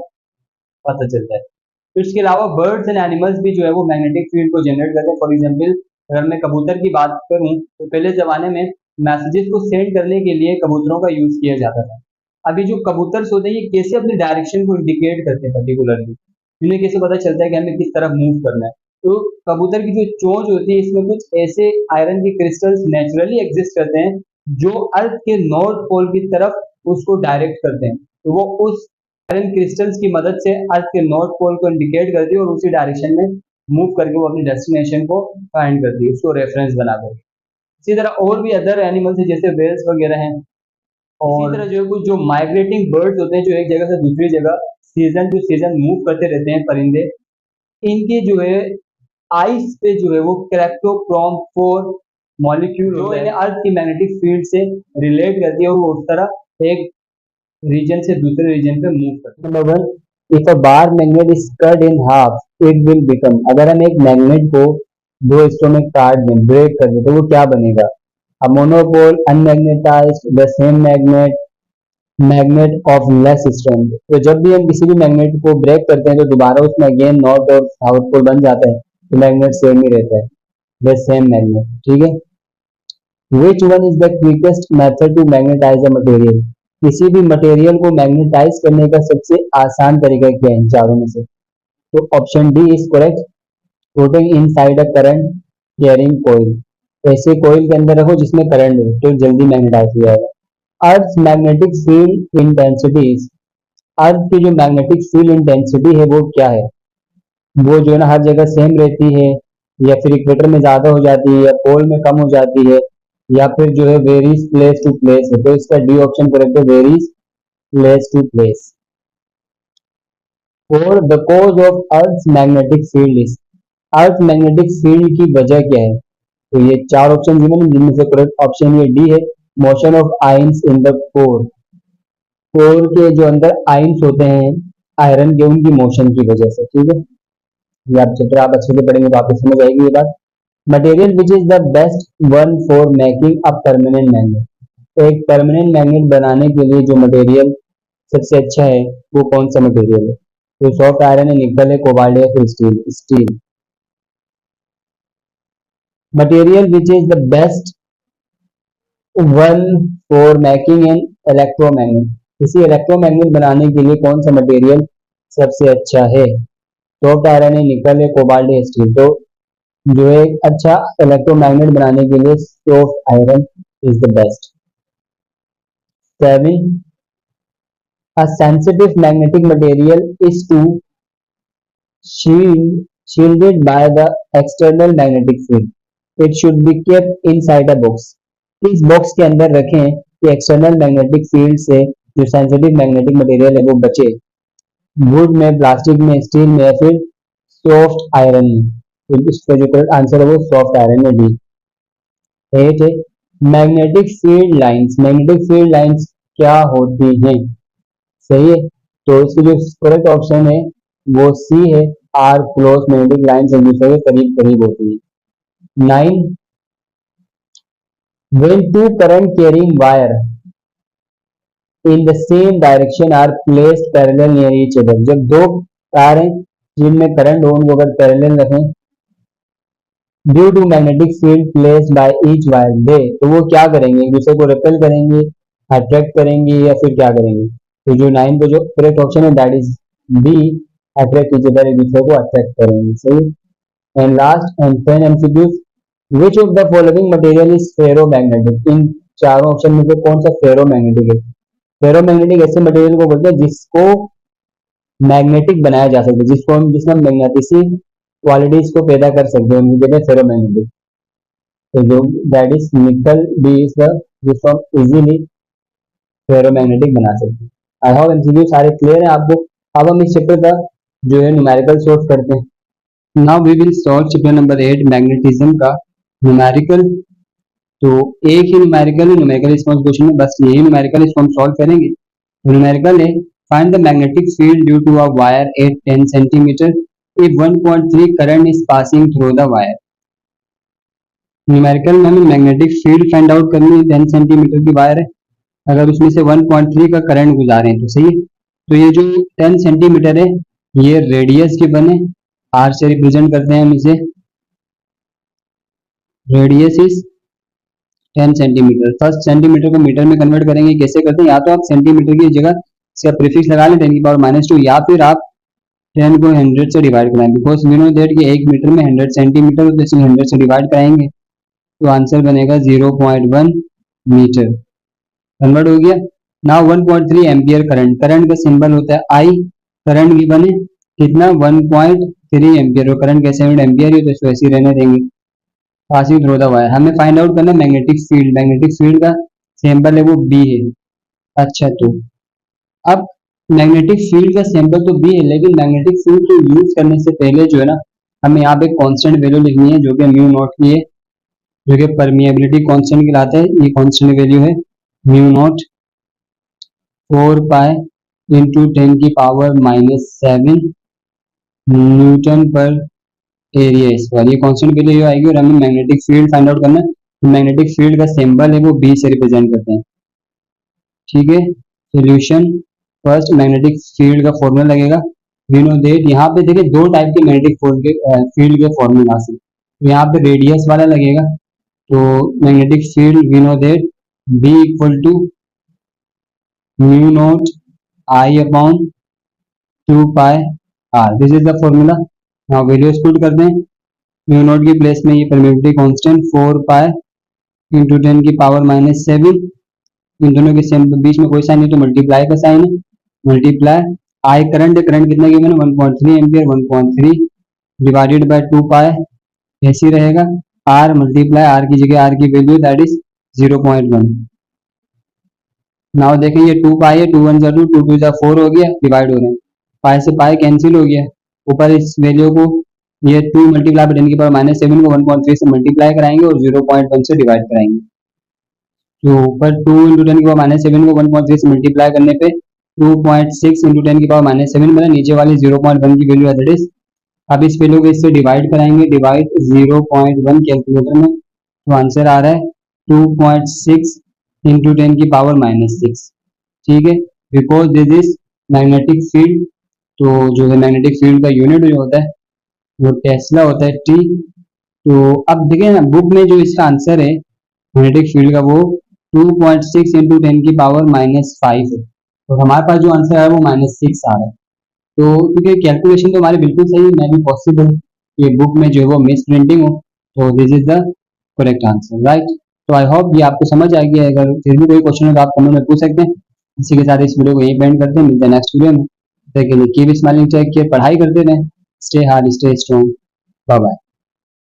पता चलता है। तो इसके अलावा बर्ड्स एंड एनिमल्स भी जो है वो मैग्नेटिक फील्ड को जनरेट करते हैं। फॉर एग्जाम्पल अगर मैं कबूतर की बात करूं तो पहले जमाने में मैसेजेस को सेंड करने के लिए कबूतरों का यूज किया जाता था। अभी जो कबूतर होते हैं ये कैसे अपनी डायरेक्शन को इंडिकेट करते हैं, पर्टिकुलरली इन्हें कैसे पता चलता है कि हमें किस तरफ मूव करना है। तो कबूतर की जो चोंच होती है इसमें कुछ ऐसे आयरन के क्रिस्टल्स नेचुरली एग्जिस्ट करते हैं जो अर्थ के नॉर्थ पोल की तरफ उसको डायरेक्ट करते हैं। तो वो उस आयरन क्रिस्टल्स की मदद से अर्थ के नॉर्थ पोल को इंडिकेट करती है और उसी डायरेक्शन में मूव करके वो अपनी डेस्टिनेशन को फाइंड करती है, उसको रेफरेंस बनाकर। इसी तरह और भी अदर एनिमल्स है जैसे वेल्स वगैरह हैं। और इसी तरह जो है कुछ जो माइग्रेटिंग बर्ड्स होते हैं जो एक जगह से दूसरी जगह सीजन टू सीजन मूव करते रहते हैं, परिंदे, इनके जो है आइस पे जो है वो कैरेक्टोक्रोम 4 मॉलिक्यूल जो इन्हें अर्थ की मैग्नेटिक फील्ड से रिलेट करती है और वो उस तरह एक रीजन से दूसरे रीजन पे मूव करते हैं। Number 1, if a bar magnet is cut in half it will become. अगर हम एक मैग्नेट को दो हिस्सों में काट दें, ब्रेक कर दें, तो वो क्या बनेगा? A monopole, unmagnetized, the same magnet, magnet of less strength. तो जब भी हम किसी भी मैग्नेट को ब्रेक करते हैं तो दोबारा उसमें अगेन नॉर्थ और साउथ पोल बन जाता है, तो मैग्नेट सेम ही रहता है, द सेम मैग्नेट। ठीक है। Which one is the quickest method to magnetize a material. किसी भी मटेरियल को मैग्नेटाइज करने का सबसे आसान तरीका क्या है इन चारों में से? तो option D is correct, putting inside a current carrying coil. ऐसे कॉइल के अंदर रखो जिसमें करंट हो तो जल्दी मैग्नेटाइज हो जाएगा। Earth magnetic field intensities. Earth की जो मैग्नेटिक फील्ड इंटेंसिटी है वो क्या है? वो जो है ना हर जगह सेम रहती है, या फिर इक्वेटर में ज्यादा हो जाती है, या पोल में कम हो जाती है, या फिर जो है वेरीज प्लेस टू प्लेस है? तो इसका डी ऑप्शन करेक्ट है, वेरीज प्लेस टू प्लेस। और the cause of earth magnetic field is. Earth magnetic field की वजह क्या है? तो ये चार ऑप्शन गिवन है जिनमें से करेक्ट ऑप्शन ये डी है, motion of ions in the core. Core के जो अंदर आयंस होते हैं आयरन के, उनकी मोशन की वजह से। ठीक है, ये आप चैप्टर आप अच्छे से पढ़ेंगे तो आपको समझ आएगी ये बात। Material which is the best one for making a permanent magnet. तो एक परमानेंट मैग्नेट बनाने के लिए जो मटेरियल सबसे अच्छा है वो कौन सा मटेरियल है? तो सॉफ्ट आयरन है, निकल है, कोबाल्ट है, फिर steel. Steel. Material which is the best one for making an electromagnet. किसी इलेक्ट्रोमैग्नेट बनाने के लिए कौन सा मटेरियल सबसे अच्छा है? सॉफ्ट आयरन है, निकल है, कोबाल्ट है, स्टील। तो जो है अच्छा इलेक्ट्रोमैग्नेट बनाने के लिए soft iron is the best. 7, a sensitive magnetic material is to shielded by the external magnetic field. It should be kept inside a box. इस बॉक्स के अंदर रखें कि एक्सटर्नल मैग्नेटिक फील्ड से जो सेंसिटिव मैग्नेटिक मटेरियल है वो बचे। वुड में, प्लास्टिक में, स्टील में, या फिर सॉफ्ट आयरन में? तो इसका जो करेक्ट आंसर है वो सॉफ्ट आयरन में, डी। 8 है magnetic field lines. Magnetic field lines क्या होती हैं। सही है, तो इसकी जो करेक्ट ऑप्शन है वो सी है, आर क्लोज मैग्नेटिक लाइन्स एक दूसरे के करीब करीब होती है। 9, when two current carrying wire in the same direction are placed parallel near each other, जब दो तार हैं जिनमें करंट हो उनको अगर पैरेलल रखें, due to magnetic field placed by each wire they, तो वो क्या करेंगे, एक दूसरे को रिपेल करेंगे, अट्रैक्ट करेंगे या फिर क्या करेंगे। तो जो 9 को जो करेक्ट ऑप्शन है that is B, attract each other, एक दूसरे को अट्रैक्ट करेंगे। सही। And last and 10 MCQs, which of the following material is ferromagnetic, इन चारों ऑप्शन में से कौन सा फेरोमैग्नेटिक है। फेरोमैग्नेटिक ऐसे मटेरियल को बोलते हैं जिसको मैग्नेटिक बनाया जा सकता है, जिसको हम जिसमें मैग्नेटिक क्वालिटीज को पैदा कर सकते हैं, उनको कहते हैं फेरोमैग्नेटिक। तो जो दैट इज निकल बी इज द जिसको हम इजीली फेरोमैग्नेटिक बना सकते हैं। आई होप एमसीक्यू सारे क्लियर है आपको। अब हम इस चैप्टर का जो है न्यूमेरिकल सॉल्व करते हैं। Now we will solve chapter number 8 magnetism का न्यूमेरिकल। तो एक ही न्यूमेरिकल है, न्यूमेरिकल रिस्पांस क्वेश्चन में बस यही न्यूमेरिकल इसको हम सॉल्व करेंगे। न्यूमेरिकल है, find the magnetic field due to a wire at 10 centimetre if 1.3 current is passing through the wire। Numerical में हमें मैग्नेटिक फील्ड फाइंड आउट करनी है, 10 सेंटीमीटर की वायर है, अगर उसमें से 1.3 का करंट गुजारे हैं तो सही है। तो ये जो 10 सेंटीमीटर है ये रेडियस गिवन है, आर से रिप्रेजेंट करते हैं हम इसे, radius is 10 centimetre. First centimetre को मीटर में कन्वर्ट करेंगे, कैसे करते हैं, या तो आप सेंटीमीटर की जगह से प्रीफिक्स लगा लें 10 की पावर -2, या फिर आप 10 को 100 से डिवाइड कराएं, बिकॉज वी नो दैट कि 1 मीटर में 100 सेंटीमीटर, तो इसे 100 से डिवाइड कराएंगे तो आंसर बनेगा 0.1 मीटर। कन्वर्ट हो गया। नाउ 1.3 एम्पियर करंट, करंट का सिंबल होता है आई, करंट की बने कितना 1.3 एम्पियर, और करंट कैसे एम्पियर ही, तो इसको ऐसे ही रहने देंगे। पासिंग थ्रू द वायर, हमें फाइंड आउट करना है मैग्नेटिक फील्ड, मैग्नेटिक फील्ड का सिंबल है वो बी है। अच्छा, तो अब मैग्नेटिक फील्ड का सिंबल तो बी है, लेकिन मैग्नेटिक फील्ड को यूज करने से पहले जो है ना, हमें यहाँ पे कांस्टेंट वैल्यू लिखनी है जो कि म्यू नॉट की है, जो कि परमिएबिलिटी कांस्टेंट कहलाता है। ये कांस्टेंट वैल्यू है म्यू नॉट 4 पाई इंटू 10 की power -7 newton per area square, ये कांस्टेंट वैल्यू आएगी। और हमें मैग्नेटिक फील्ड फाइंड आउट करना है, तो मैग्नेटिक फील्ड का सिंबल है वो बी से रिप्रेजेंट करते हैं। ठीक है, सोल्यूशन, फर्स्ट मैग्नेटिक फील्ड का फॉर्मूला लगेगा, वी नो दैट, यहाँ पे देखिए दो टाइप के मैग्नेटिक फील्ड के फॉर्मूला से, तो यहाँ पे रेडियस वाला लगेगा, तो magnetic field we know that B equal to mu naught I upon 2 pi R, this is the formula. Now values put कर दें, म्यू नॉट की प्लेस में ये परमिएबिलिटी कांस्टेंट 4 पाई इंटू 10 की पावर -7, इन दोनों के सेम बीच में कोई साइन नहीं तो मल्टीप्लाई का साइन है, मल्टीप्लाई आई करंट है, करंट कितना गिवन है 1.3 एम्पियर, 1.3 डिवाइडेड बाय 2 पाई ऐसे ही रहेगा, आर मल्टीप्लाई आर की जगह आर की वैल्यू दैट इज 0.1। नाउ देखें ये 2 पाई है, 2 1 2 2 2 4 हो गया, डिवाइड हो रहे हैं, पाई से पाई कैंसिल हो गया, ऊपर इस वैल्यू को ये 2 मल्टीप्लाई बाय 10 की पावर -7 को 1.3 से मल्टीप्लाई कराएंगे और 0.1 से डिवाइड कराएंगे, तो ऊपर 2 इंटू 10 की पावर -7 को 1.3 से मल्टीप्लाई करने पे 2.6 इंटू 10 की पावर -7 बना, नीचे वाली 0.1 की वैल्यू है दैट इज, अब इस वैल्यू को इससे डिवाइड कराएंगे, डिवाइड 0.1 कैलकुलेटर में, तो आंसर आ रहा है 2.6 इंटू 10 की पावर -6। ठीक है, because this is magnetic field, तो जो है मैग्नेटिक फील्ड का यूनिट जो होता है वो टेस्ला होता है टी। तो अब देखिए ना बुक में जो इसका आंसर है मैग्नेटिक फील्ड का वो 2.6 इंटू 10 की पावर -5 है, तो हमारे पास जो आंसर है वो -6 आ रहा है। तो क्योंकि कैलकुलेशन तो हमारे बिल्कुल सही है, मैं भी पॉसिबल ये बुक में जो है वो मिस प्रिंटिंग हो, तो this is the correct answer, right. तो आई होप ये आपको समझ आ गया है, अगर फिर भी कोई क्वेश्चन हो तो आप कमेंट में पूछ सकते हैं। इसी के साथ इस वीडियो को यहीं पेंड करते हैं, मिलते हैं नेक्स्ट वीडियो में। कीप स्माइलिंग, टेक केयर, पढ़ाई करते रहें, stay hard stay strong, bye bye.